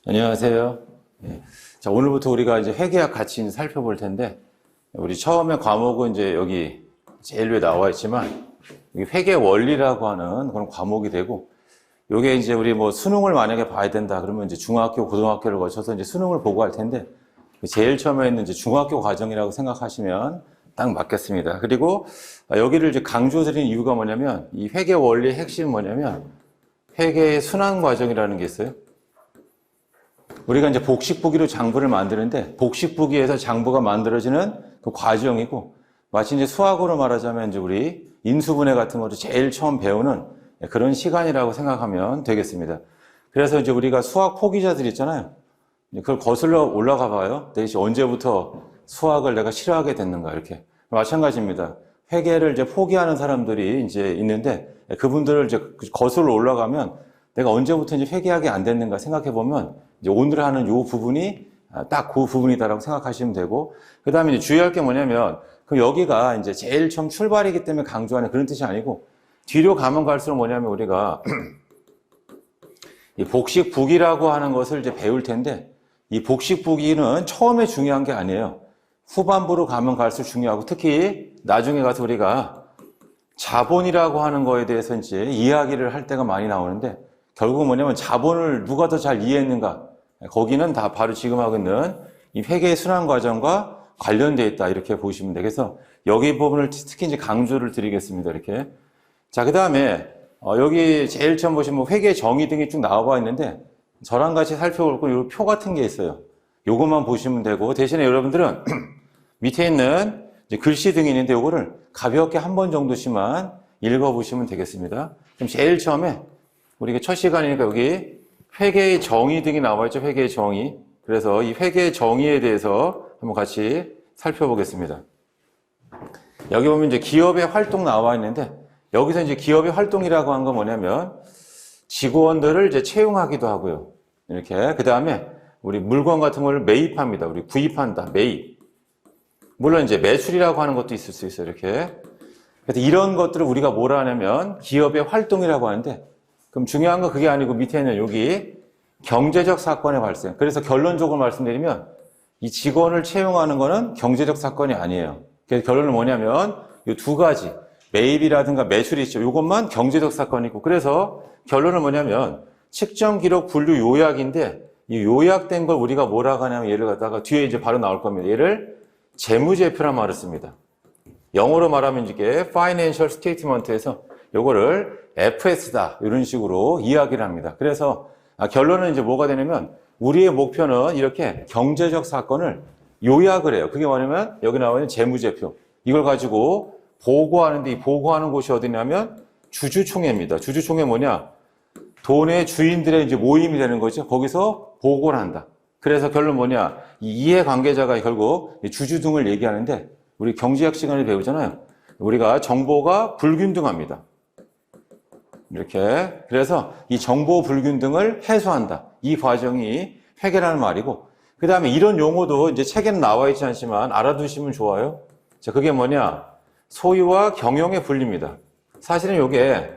안녕하세요. 예. 자, 오늘부터 우리가 이제 회계학 같이 살펴볼 텐데, 우리 처음에 과목은 이제 여기 제일 위에 나와 있지만, 여기 회계 원리라고 하는 그런 과목이 되고, 요게 이제 우리 뭐 수능을 만약에 봐야 된다 그러면 이제 중학교, 고등학교를 거쳐서 이제 수능을 보고 할 텐데, 제일 처음에 있는 이제 중학교 과정이라고 생각하시면 딱 맞겠습니다. 그리고 여기를 이제 강조드린 이유가 뭐냐면, 이 회계 원리의 핵심은 뭐냐면, 회계의 순환 과정이라는 게 있어요. 우리가 이제 복식부기로 장부를 만드는데 복식부기에서 장부가 만들어지는 그 과정이고, 마치 이제 수학으로 말하자면 이제 우리 인수분해 같은 것도 제일 처음 배우는 그런 시간이라고 생각하면 되겠습니다. 그래서 이제 우리가 수학 포기자들 있잖아요. 그걸 거슬러 올라가 봐요. 대신 언제부터 수학을 내가 싫어하게 됐는가 이렇게. 마찬가지입니다. 회계를 이제 포기하는 사람들이 이제 있는데 그분들을 이제 거슬러 올라가면 내가 언제부터 이제 회계하게 안 됐는가 생각해 보면 이제 오늘 하는 요 부분이 딱 그 부분이다라고 생각하시면 되고, 그 다음에 이제 주의할 게 뭐냐면, 그 여기가 이제 제일 처음 출발이기 때문에 강조하는 그런 뜻이 아니고, 뒤로 가면 갈수록 뭐냐면 우리가 이 복식부기라고 하는 것을 이제 배울 텐데, 이 복식부기는 처음에 중요한 게 아니에요. 후반부로 가면 갈수록 중요하고, 특히 나중에 가서 우리가 자본이라고 하는 거에 대해서 이제 이야기를 할 때가 많이 나오는데, 결국 뭐냐면 자본을 누가 더 잘 이해했는가, 거기는 다 바로 지금 하고 있는 이 회계의 순환 과정과 관련되어 있다 이렇게 보시면 되겠어. 여기 부분을 특히 이제 강조를 드리겠습니다. 이렇게. 자, 그 다음에 여기 제일 처음 보시면 회계 정의 등이 쭉 나와 있는데, 저랑 같이 살펴볼 거 요 표 같은 게 있어요. 요것만 보시면 되고, 대신에 여러분들은 밑에 있는 이제 글씨 등이 있는데 요거를 가볍게 한 번 정도씩만 읽어보시면 되겠습니다. 그럼 제일 처음에 우리가 첫 시간이니까 여기 회계의 정의 등이 나와 있죠. 회계의 정의. 그래서 이 회계의 정의에 대해서 한번 같이 살펴보겠습니다. 여기 보면 이제 기업의 활동 나와 있는데, 여기서 이제 기업의 활동이라고 하는 건 뭐냐면 직원들을 이제 채용하기도 하고요. 이렇게. 그 다음에 우리 물건 같은 걸 매입합니다. 우리 구입한다. 매입. 물론 이제 매출이라고 하는 것도 있을 수 있어요. 이렇게. 그래서 이런 것들을 우리가 뭐라 하냐면 기업의 활동이라고 하는데, 그럼 중요한 건 그게 아니고 밑에 있는 여기 경제적 사건의 발생. 그래서 결론적으로 말씀드리면 이 직원을 채용하는 거는 경제적 사건이 아니에요. 그래서 결론은 뭐냐면 이 두 가지, 매입이라든가 매출이 있죠. 이것만 경제적 사건이고, 그래서 결론은 뭐냐면 측정 기록 분류 요약인데, 이 요약된 걸 우리가 뭐라고 하냐면 얘를 갖다가 뒤에 이제 바로 나올 겁니다. 얘를 재무제표란 말을 씁니다. 영어로 말하면 이게 Financial Statement에서 요거를 FS다 이런 식으로 이야기를 합니다. 그래서 결론은 이제 뭐가 되냐면 우리의 목표는 이렇게 경제적 사건을 요약을 해요. 그게 뭐냐면 여기 나와 있는 재무제표, 이걸 가지고 보고하는데, 이 보고하는 곳이 어디냐면 주주총회입니다. 주주총회 뭐냐? 돈의 주인들의 이제 모임이 되는 거죠. 거기서 보고를 한다. 그래서 결론 뭐냐? 이 이해관계자가 결국 주주 등을 얘기하는데, 우리 경제학 시간에 배우잖아요. 우리가 정보가 불균등합니다. 이렇게. 그래서 이 정보 불균등을 해소한다. 이 과정이 회계라는 말이고, 그 다음에 이런 용어도 이제 책에는 나와 있지 않지만 알아두시면 좋아요. 자, 그게 뭐냐? 소유와 경영의 분리입니다. 사실은 이게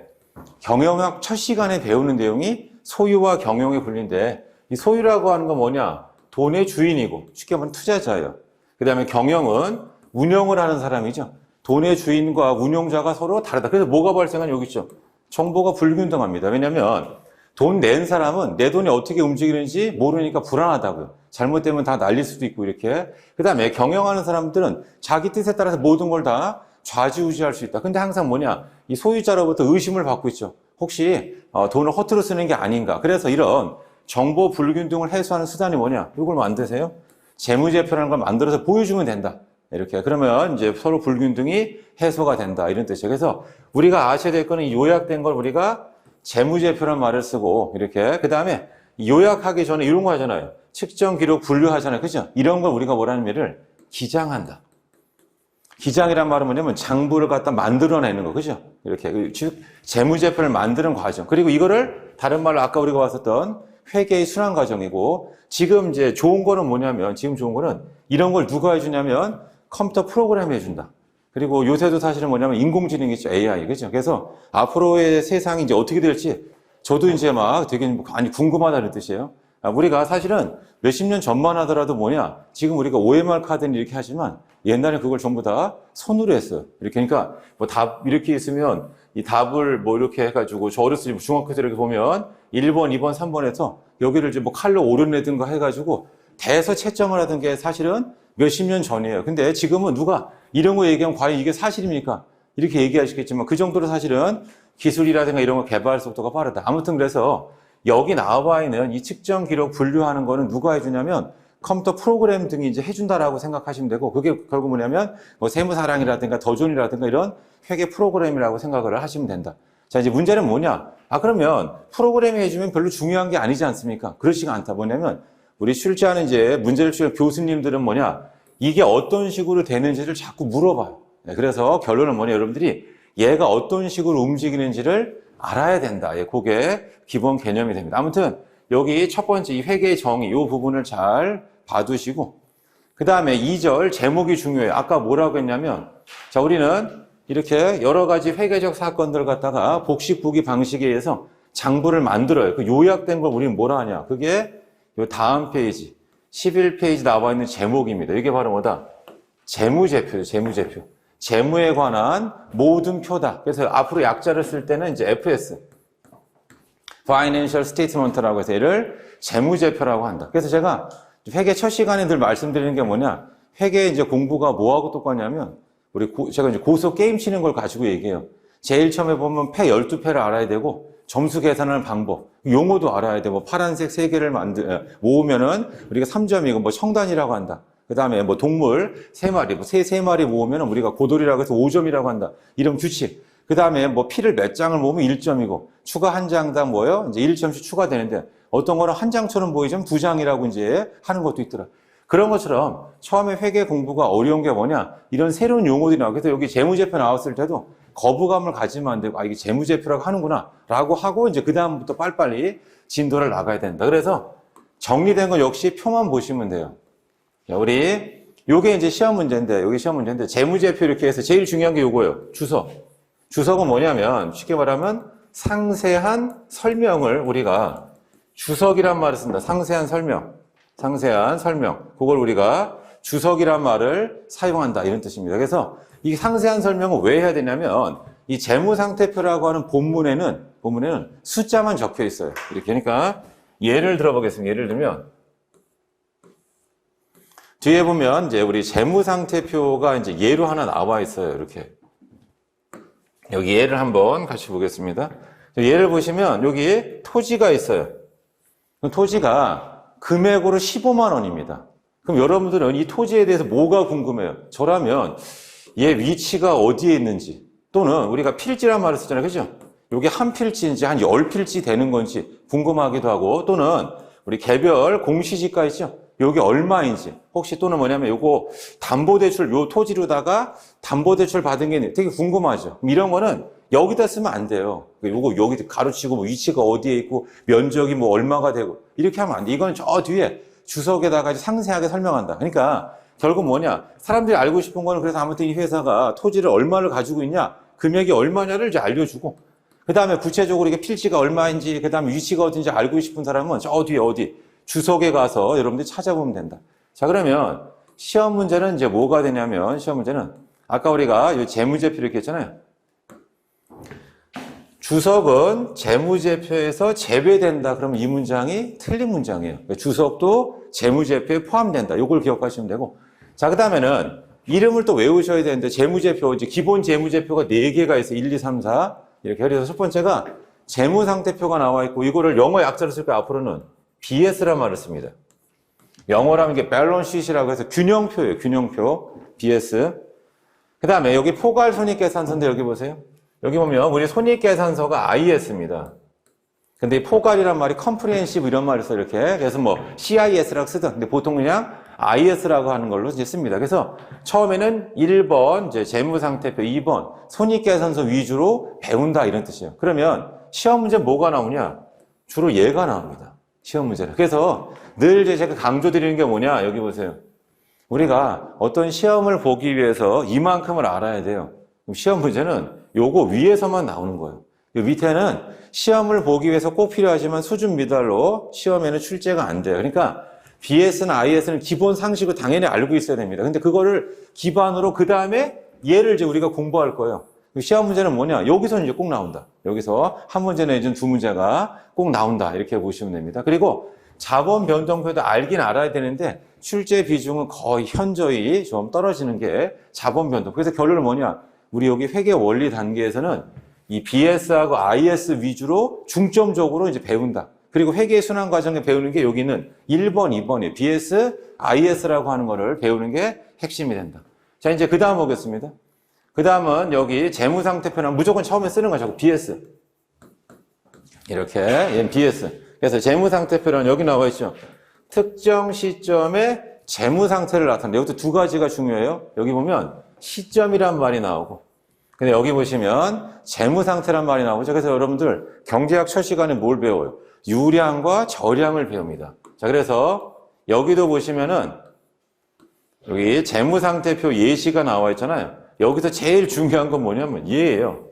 경영학 첫 시간에 배우는 내용이 소유와 경영의 분리인데, 이 소유라고 하는 건 뭐냐? 돈의 주인이고, 쉽게 말하면 투자자예요. 그 다음에 경영은 운영을 하는 사람이죠. 돈의 주인과 운용자가 서로 다르다. 그래서 뭐가 발생한 여기 있죠. 정보가 불균등합니다. 왜냐하면 돈 낸 사람은 내 돈이 어떻게 움직이는지 모르니까 불안하다고요. 잘못되면 다 날릴 수도 있고 이렇게. 그 다음에 경영하는 사람들은 자기 뜻에 따라서 모든 걸 다 좌지우지할 수 있다. 근데 항상 뭐냐? 이 소유자로부터 의심을 받고 있죠. 혹시 돈을 허투루 쓰는 게 아닌가. 그래서 이런 정보 불균등을 해소하는 수단이 뭐냐? 이걸 만드세요. 재무제표라는 걸 만들어서 보여주면 된다. 이렇게. 그러면 이제 서로 불균등이 해소가 된다. 이런 뜻이에요. 그래서 우리가 아셔야 될 거는 이 요약된 걸 우리가 재무제표라는 말을 쓰고, 이렇게. 그 다음에 요약하기 전에 이런 거 하잖아요. 측정 기록 분류하잖아요. 그죠? 이런 걸 우리가 뭐라는 말을 기장한다. 기장이란 말은 뭐냐면 장부를 갖다 만들어내는 거. 그죠? 이렇게. 즉, 재무제표를 만드는 과정. 그리고 이거를 다른 말로 아까 우리가 봤었던 회계의 순환 과정이고, 지금 이제 좋은 거는 뭐냐면, 지금 좋은 거는 이런 걸 누가 해주냐면 컴퓨터 프로그램이 해준다. 그리고 요새도 사실은 뭐냐면 인공지능이 있죠. AI. 그죠? 그래서 앞으로의 세상이 이제 어떻게 될지 저도 이제 막 되게 많이 궁금하다는 뜻이에요. 우리가 사실은 몇십 년 전만 하더라도 뭐냐, 지금 우리가 OMR 카드는 이렇게 하지만 옛날에 그걸 전부 다 손으로 했어요. 이렇게. 그러니까 뭐 답 이렇게 있으면 이 답을 뭐 이렇게 해가지고 저 어렸을 때 중학교 때 이렇게 보면 1번, 2번, 3번에서 여기를 이제 뭐 칼로 오려내든가 해가지고 대서 채점을 하던 게 사실은 몇십 년 전이에요. 근데 지금은 누가 이런 거 얘기하면 과연 이게 사실입니까? 이렇게 얘기하시겠지만 그 정도로 사실은 기술이라든가 이런 거 개발 속도가 빠르다. 아무튼 그래서 여기 나와 있는 이 측정 기록 분류하는 거는 누가 해주냐면 컴퓨터 프로그램 등이 이제 해준다라고 생각하시면 되고, 그게 결국 뭐냐면 뭐 세무사랑이라든가 더존이라든가 이런 회계 프로그램이라고 생각을 하시면 된다. 자, 이제 문제는 뭐냐? 그러면 프로그램이 해주면 별로 중요한 게 아니지 않습니까? 그렇지가 않다. 뭐냐면 우리 출제하는 이제 문제를 출제하는 교수님들은 뭐냐? 이게 어떤 식으로 되는지를 자꾸 물어봐요. 네, 그래서 결론은 뭐냐? 여러분들이 얘가 어떤 식으로 움직이는지를 알아야 된다. 예, 그게 기본 개념이 됩니다. 아무튼 여기 첫 번째 이 회계의 정의 이 부분을 잘 봐두시고, 그 다음에 2절 제목이 중요해요. 아까 뭐라고 했냐면, 자, 우리는 이렇게 여러 가지 회계적 사건들을 갖다가 복식부기 방식에 의해서 장부를 만들어요. 그 요약된 걸 우리는 뭐라 하냐? 그게 요 다음 페이지 11페이지 나와 있는 제목입니다. 이게 바로 뭐다? 재무제표죠. 재무제표. 재무에 관한 모든 표다. 그래서 앞으로 약자를 쓸 때는 이제 FS, Financial Statement라고 해서 얘를 재무제표라고 한다. 그래서 제가 회계 첫 시간에 늘 말씀드리는 게 뭐냐? 회계 이제 공부가 뭐하고 똑같냐면, 제가 이제 고소 게임 치는 걸 가지고 얘기해요. 제일 처음에 보면 패 12패를 알아야 되고, 점수 계산하는 방법, 용어도 알아야 돼. 뭐 파란색 3개를 모으면은 우리가 3점이고 뭐 청단이라고 한다. 그 다음에 뭐 동물 3마리, 뭐 새 3마리 모으면은 우리가 고돌이라고 해서 5점이라고 한다. 이런 규칙. 그 다음에 뭐 피를 몇 장을 모으면 1점이고, 추가 한 장당 뭐예요? 이제 1점씩 추가되는데, 어떤 거는 한 장처럼 보이지만 2장이라고 이제 하는 것도 있더라. 그런 것처럼 처음에 회계 공부가 어려운 게 뭐냐? 이런 새로운 용어들이 나오고, 그래서 여기 재무제표 나왔을 때도 거부감을 가지면 안 되고, 이게 재무제표라고 하는구나 라고 하고, 이제 그 다음부터 빨리빨리 진도를 나가야 된다. 그래서 정리된 건 역시 표만 보시면 돼요. 자, 우리 요게 이제 시험 문제인데, 여기 시험 문제인데, 재무제표 이렇게 해서 제일 중요한 게 요거예요. 주석. 주석은 뭐냐면 쉽게 말하면 상세한 설명을 우리가 주석이란 말을 쓴다. 상세한 설명. 상세한 설명. 그걸 우리가 주석이란 말을 사용한다. 이런 뜻입니다. 그래서 이 상세한 설명을 왜 해야 되냐면 이 재무상태표라고 하는 본문에는 숫자만 적혀 있어요. 이렇게. 그러니까 예를 들어보겠습니다. 예를 들면 뒤에 보면 이제 우리 재무상태표가 이제 예로 하나 나와 있어요. 이렇게. 여기 예를 한번 같이 보겠습니다. 예를 보시면 여기 토지가 있어요. 토지가 금액으로 15만 원입니다. 그럼 여러분들은 이 토지에 대해서 뭐가 궁금해요? 저라면 얘 위치가 어디에 있는지, 또는 우리가 필지란 말을 쓰잖아요. 그죠? 이게 한 필지인지 한 10필지 되는 건지 궁금하기도 하고, 또는 우리 개별 공시지가 있죠? 여기 얼마인지, 혹시 또는 뭐냐면 요거 담보대출, 요 토지로다가 담보대출 받은 게 되게 궁금하죠. 이런 거는 여기다 쓰면 안 돼요. 요거 여기 가로치고 뭐 위치가 어디에 있고 면적이 뭐 얼마가 되고 이렇게 하면 안 돼. 이건 저 뒤에 주석에다가 상세하게 설명한다. 그러니까 결국 뭐냐? 사람들이 알고 싶은 거는, 그래서 아무튼 이 회사가 토지를 얼마를 가지고 있냐, 금액이 얼마냐를 이제 알려주고, 그 다음에 구체적으로 이게 필지가 얼마인지, 그 다음에 위치가 어딘지 알고 싶은 사람은 저 뒤에 어디 주석에 가서 여러분들이 찾아보면 된다. 자, 그러면 시험 문제는 이제 뭐가 되냐면, 시험 문제는 아까 우리가 이 재무제표 이렇게 했잖아요. 주석은 재무제표에서 제외된다. 그러면 이 문장이 틀린 문장이에요. 주석도 재무제표에 포함된다. 이걸 기억하시면 되고. 자, 그 다음에는 이름을 또 외우셔야 되는데, 재무제표, 이제 기본 재무제표가 4개가 있어요. 1, 2, 3, 4. 이렇게. 그래서 첫 번째가 재무상태표가 나와 있고, 이거를 영어 약자로 쓸 거예요. 앞으로는 BS란 말을 씁니다. 영어라면 이게 밸런스 시트라고 해서 균형표예요. 균형표. BS. 그 다음에 여기 포괄 손익계산서인데, 여기 보세요. 여기 보면 우리 손익계산서가 IS입니다. 근데 이 포괄이란 말이 컴프리헨시브 이런 말을 써, 이렇게. 그래서 뭐 CIS라고 쓰든, 근데 보통 그냥 IS라고 하는 걸로 이제 씁니다. 그래서 처음에는 1번 이제 재무상태표, 2번 손익계산서 위주로 배운다, 이런 뜻이에요. 그러면 시험 문제 뭐가 나오냐? 주로 얘가 나옵니다. 시험 문제는. 그래서 늘 이제 제가 강조드리는 게 뭐냐? 여기 보세요. 우리가 어떤 시험을 보기 위해서 이만큼을 알아야 돼요. 시험 문제는 요거 위에서만 나오는 거예요. 이 밑에는 시험을 보기 위해서 꼭 필요하지만 수준 미달로 시험에는 출제가 안 돼요. 그러니까 BS나 IS는 기본 상식을 당연히 알고 있어야 됩니다. 근데 그거를 기반으로 그 다음에 얘를 이제 우리가 공부할 거예요. 시험 문제는 뭐냐? 여기서 이제 꼭 나온다. 여기서 한 문제 내지는 두 문제가 꼭 나온다. 이렇게 보시면 됩니다. 그리고 자본 변동표도 알긴 알아야 되는데 출제 비중은 거의 현저히 좀 떨어지는 게 자본 변동. 그래서 결론은 뭐냐? 우리 여기 회계 원리 단계에서는 이 BS하고 IS 위주로 중점적으로 이제 배운다. 그리고 회계 순환 과정에 배우는 게 여기는 1번, 2번이에요. BS, IS라고 하는 거를 배우는 게 핵심이 된다. 자, 이제 그 다음 보겠습니다. 그 다음은 여기 재무상태표는 무조건 처음에 쓰는 거죠. BS. 이렇게, 얘는 BS. 그래서 재무상태표는 여기 나와 있죠. 특정 시점에 재무상태를 나타낸다. 여기도 두 가지가 중요해요. 여기 보면 시점이란 말이 나오고. 근데 여기 보시면 재무상태란 말이 나오죠. 그래서 여러분들 경제학 첫 시간에 뭘 배워요? 유량과 저량을 배웁니다. 자, 그래서 여기도 보시면은 여기 재무상태표 예시가 나와 있잖아요. 여기서 제일 중요한 건 뭐냐면 얘예요.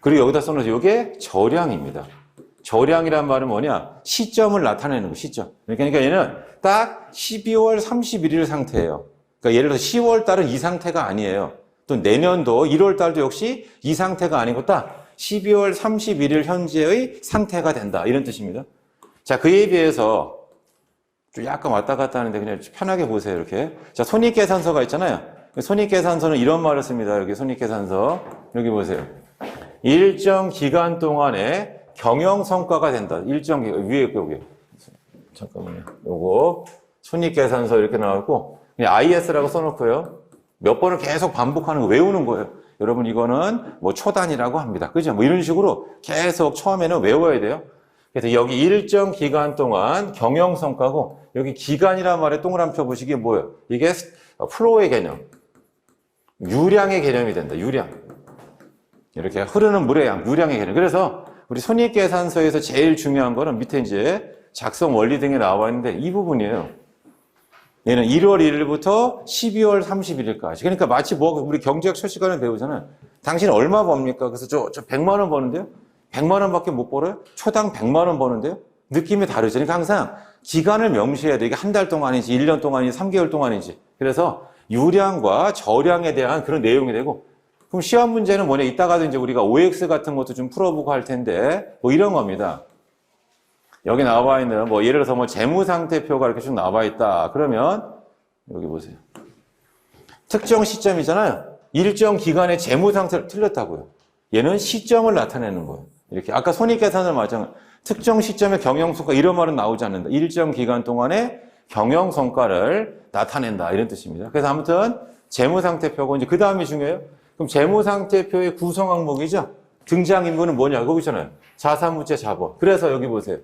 그리고 여기다 써놓으세요. 이게 저량입니다. 저량이란 말은 뭐냐? 시점을 나타내는 거, 시점. 그러니까 얘는 딱 12월 31일 상태예요. 그러니까 예를 들어서 10월 달은 이 상태가 아니에요. 또 내년도 1월 달도 역시 이 상태가 아니고 딱 12월 31일 현재의 상태가 된다. 이런 뜻입니다. 자, 그에 비해서 좀 약간 왔다 갔다 하는데 그냥 편하게 보세요. 이렇게. 자, 손익계산서가 있잖아요. 손익계산서는 이런 말을 씁니다. 여기 손익계산서. 여기 보세요. 일정 기간 동안에 경영성과가 된다. 일정 기간, 위에 여기. 잠깐만요. 요거 손익계산서 이렇게 나왔고 그냥 IS라고 써놓고요. 몇 번을 계속 반복하는 거 외우는 거예요. 여러분 이거는 뭐 초단이라고 합니다. 그죠? 뭐 이런 식으로 계속 처음에는 외워야 돼요. 그래서 여기 일정 기간 동안 경영성과고 여기 기간이란 말에 동그라미 펴보시기 뭐예요? 이게 플로우의 개념. 유량의 개념이 된다. 유량. 이렇게 흐르는 물의 양, 유량의 개념. 그래서 우리 손익계산서에서 제일 중요한 거는 밑에 이제 작성 원리 등에 나와 있는데 이 부분이에요. 얘는 1월 1일부터 12월 31일까지. 그러니까 마치 뭐 우리 경제학 첫 시간에 배우잖아요. 당신 얼마 법니까? 그래서 저 100만 원 버는데요? 100만 원밖에 못 벌어요? 초당 100만 원 버는데요? 느낌이 다르죠. 그러니까 항상 기간을 명시해야 돼. 이게 한 달 동안인지 1년 동안인지 3개월 동안인지. 그래서 유량과 저량에 대한 그런 내용이 되고 그럼 시험 문제는 뭐냐? 이따가도 이제 우리가 OX 같은 것도 좀 풀어보고 할 텐데 뭐 이런 겁니다. 여기 나와 있는 뭐 예를 들어서 뭐 재무상태표가 이렇게 쭉 나와 있다. 그러면 여기 보세요. 특정 시점이잖아요. 일정 기간의 재무상태를 틀렸다고요. 얘는 시점을 나타내는 거예요. 이렇게 아까 손익계산을 마찬가지. 특정 시점의 경영성과 이런 말은 나오지 않는다. 일정 기간 동안의 경영성과를 나타낸다. 이런 뜻입니다. 그래서 아무튼 재무상태표고 이제 그 다음이 중요해요. 그럼 재무상태표의 구성 항목이죠. 등장인물은 뭐냐? 거기 있잖아요. 자산부채 자본. 그래서 여기 보세요.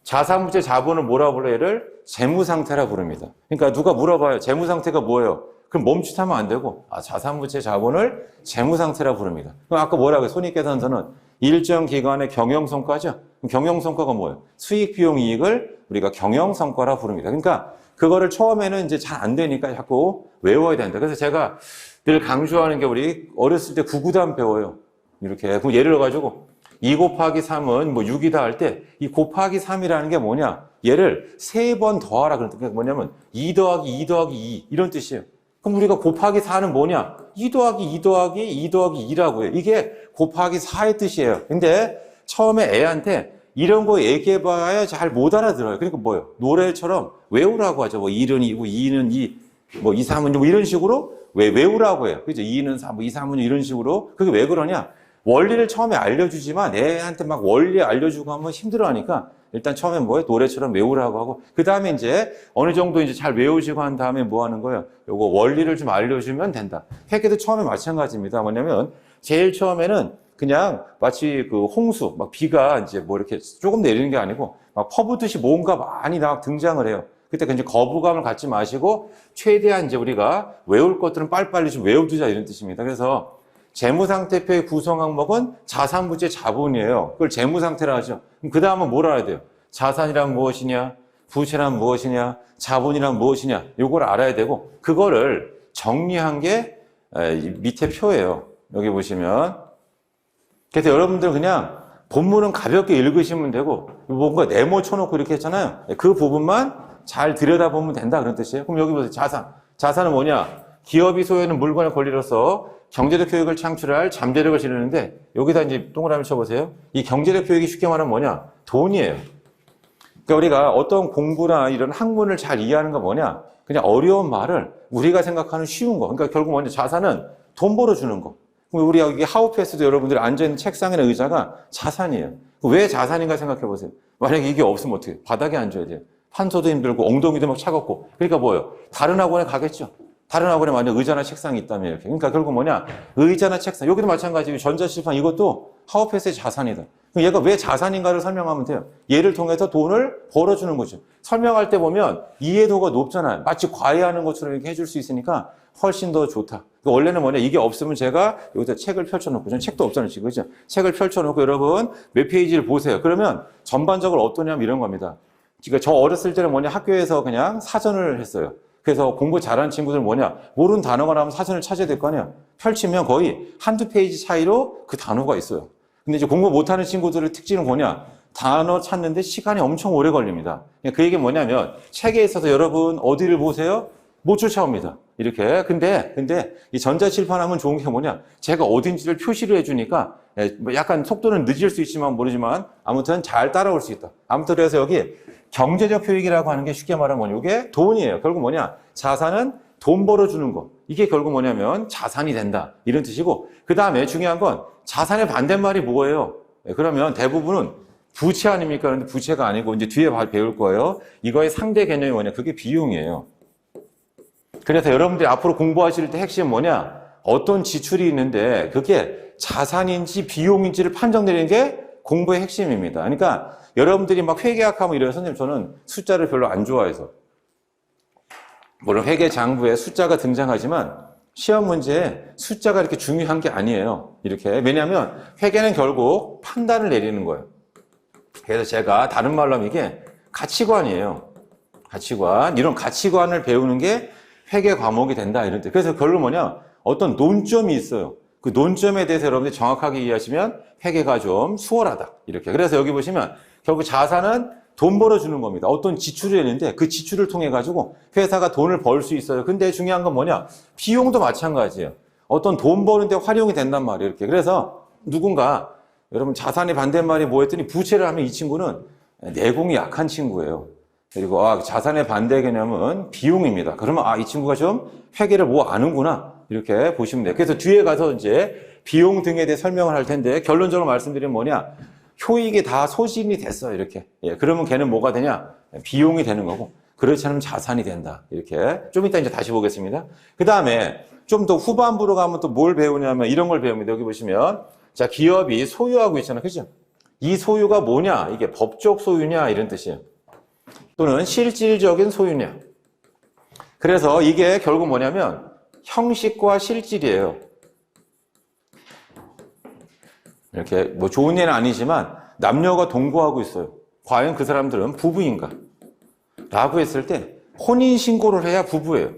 자산부채 자본을 뭐라 불러요? 얘를 재무상태라 부릅니다. 그러니까 누가 물어봐요. 재무상태가 뭐예요? 그럼 멈칫하면 안 되고 자산부채 자본을 재무상태라 부릅니다. 그럼 아까 뭐라고 해요? 손익계산서는 일정 기간의 경영성과죠. 그럼 경영성과가 뭐예요? 수익, 비용, 이익을 우리가 경영성과라 부릅니다. 그러니까 그거를 처음에는 이제 잘 안 되니까 자꾸 외워야 된다. 그래서 제가 늘 강조하는 게 우리 어렸을 때 구구단 배워요. 이렇게. 그럼 예를 들어가지고 2 곱하기 3은 뭐 6이다 할 때 이 곱하기 3이라는 게 뭐냐? 얘를 3번 더하라. 그러니까 뭐냐면 2 더하기 2 더하기 2 이런 뜻이에요. 그럼 우리가 곱하기 4는 뭐냐? 2 더하기 2 더하기 2 더하기 2라고 해요. 이게 곱하기 4의 뜻이에요. 근데 처음에 애한테 이런 거 얘기해봐야 잘 못 알아들어요. 그러니까 뭐예요? 노래처럼 외우라고 하죠. 뭐 1은 2고 2는 2, 뭐 2, 3은 뭐 이런 식으로 외우라고 해요. 그죠? 2는 3, 뭐 2, 3은 이런 식으로. 그게 왜 그러냐? 원리를 처음에 알려주지만 애한테 막 원리 알려주고 하면 힘들어하니까 일단 처음에 뭐예요? 노래처럼 외우라고 하고 그 다음에 이제 어느 정도 이제 잘 외우시고 한 다음에 뭐 하는 거예요? 요거 원리를 좀 알려주면 된다. 회계도 처음에 마찬가지입니다. 뭐냐면 제일 처음에는 그냥 마치 그 홍수, 막 비가 이제 뭐 이렇게 조금 내리는 게 아니고 막 퍼붓듯이 뭔가 많이 막 등장을 해요. 그때 이제 거부감을 갖지 마시고 최대한 이제 우리가 외울 것들은 빨리빨리 좀 외워두자 이런 뜻입니다. 그래서 재무상태표의 구성 항목은 자산부채 자본이에요. 그걸 재무상태라 하죠. 그럼 그 다음은 뭘 알아야 돼요? 자산이란 무엇이냐? 부채란 무엇이냐? 자본이란 무엇이냐? 이걸 알아야 되고 그거를 정리한 게 밑에 표예요. 여기 보시면 그래서 여러분들은 그냥 본문은 가볍게 읽으시면 되고 뭔가 네모 쳐놓고 이렇게 했잖아요. 그 부분만 잘 들여다보면 된다 그런 뜻이에요. 그럼 여기 보세요. 자산. 자산은 뭐냐? 기업이 소유하는 물건의 권리로서 경제적 효익을 창출할 잠재력을 지르는데 여기다 이제 동그라미 쳐보세요. 이 경제적 효익이 쉽게 말하면 뭐냐? 돈이에요. 그러니까 우리가 어떤 공부나 이런 학문을 잘 이해하는 건 뭐냐? 그냥 어려운 말을 우리가 생각하는 쉬운 거. 그러니까 결국 뭐냐? 자산은 돈 벌어주는 거. 우리 여기 하우패스도 여러분들이 앉아있는 책상이나 의자가 자산이에요. 왜 자산인가 생각해 보세요. 만약에 이게 없으면 어떻게 해요? 바닥에 앉아야 돼요. 판소도 힘들고 엉덩이도 막 차갑고. 그러니까 뭐예요? 다른 학원에 가겠죠. 다른 학원에 만약 의자나 책상이 있다면 이렇게. 그러니까 결국 뭐냐? 의자나 책상. 여기도 마찬가지고 전자칠판 이것도 하우패스의 자산이다. 그럼 얘가 왜 자산인가를 설명하면 돼요. 얘를 통해서 돈을 벌어주는 거죠. 설명할 때 보면 이해도가 높잖아요. 마치 과외하는 것처럼 이렇게 해줄 수 있으니까 훨씬 더 좋다. 그러니까 원래는 뭐냐? 이게 없으면 제가 여기다 책을 펼쳐놓고, 전 책도 없잖아요, 지금. 그죠? 책을 펼쳐놓고 여러분 몇 페이지를 보세요. 그러면 전반적으로 어떠냐면 이런 겁니다. 그러니까 저 어렸을 때는 뭐냐? 학교에서 그냥 사전을 했어요. 그래서 공부 잘하는 친구들은 뭐냐? 모르는 단어가 나오면 사전을 찾아야 될 거 아니야. 펼치면 거의 한두 페이지 차이로 그 단어가 있어요. 근데 이제 공부 못하는 친구들의 특징은 뭐냐? 단어 찾는데 시간이 엄청 오래 걸립니다. 그 얘기는 뭐냐면 책에 있어서 여러분 어디를 보세요? 못 쫓아옵니다. 이렇게. 근데 이 전자칠판하면 좋은 게 뭐냐? 제가 어딘지를 표시를 해주니까 약간 속도는 늦을 수 있지만 모르지만 아무튼 잘 따라올 수 있다. 아무튼 그래서 여기 경제적 효익이라고 하는 게 쉽게 말하면 이게 돈이에요. 결국 뭐냐? 자산은 돈 벌어주는 거. 이게 결국 뭐냐면 자산이 된다. 이런 뜻이고 그 다음에 중요한 건 자산의 반대말이 뭐예요? 그러면 대부분은 부채 아닙니까? 그런데 부채가 아니고 이제 뒤에 배울 거예요. 이거의 상대 개념이 뭐냐? 그게 비용이에요. 그래서 여러분들이 앞으로 공부하실 때 핵심은 뭐냐? 어떤 지출이 있는데 그게 자산인지 비용인지를 판정내리는 게 공부의 핵심입니다. 그러니까 여러분들이 막 회계학하면 이래요. 선생님 저는 숫자를 별로 안 좋아해서. 물론 회계장부에 숫자가 등장하지만 시험 문제에 숫자가 이렇게 중요한 게 아니에요. 이렇게. 왜냐하면 회계는 결국 판단을 내리는 거예요. 그래서 제가 다른 말로 하면 이게 가치관이에요. 가치관. 이런 가치관을 배우는 게 회계 과목이 된다. 이런 뜻. 그래서 결론 뭐냐? 어떤 논점이 있어요. 그 논점에 대해서 여러분들이 정확하게 이해하시면 회계가 좀 수월하다. 이렇게. 그래서 여기 보시면 결국 자산은 돈 벌어주는 겁니다. 어떤 지출이 있는데 그 지출을 통해 가지고 회사가 돈을 벌 수 있어요. 근데 중요한 건 뭐냐? 비용도 마찬가지예요. 어떤 돈 버는데 활용이 된단 말이에요. 이렇게. 그래서 누군가 여러분 자산의 반대말이 뭐였더니 부채를 하면 이 친구는 내공이 약한 친구예요. 그리고 자산의 반대 개념은 비용입니다. 그러면 이 친구가 좀 회계를 뭐 아는구나 이렇게 보시면 돼요. 그래서 뒤에 가서 이제 비용 등에 대해 설명을 할 텐데 결론적으로 말씀드리면 뭐냐? 효익이 다 소진이 됐어요. 이렇게. 그러면 걔는 뭐가 되냐? 비용이 되는 거고 그렇지 않으면 자산이 된다. 이렇게. 좀 이따 이제 다시 보겠습니다. 그 다음에 좀 더 후반부로 가면 또 뭘 배우냐면 이런 걸 배웁니다. 여기 보시면 자 기업이 소유하고 있잖아요. 그죠? 이 소유가 뭐냐? 이게 법적 소유냐? 이런 뜻이에요. 또는 실질적인 소유냐. 그래서 이게 결국 뭐냐면 형식과 실질이에요. 이렇게 뭐 좋은 예는 아니지만 남녀가 동거하고 있어요. 과연 그 사람들은 부부인가? 라고 했을 때 혼인신고를 해야 부부예요.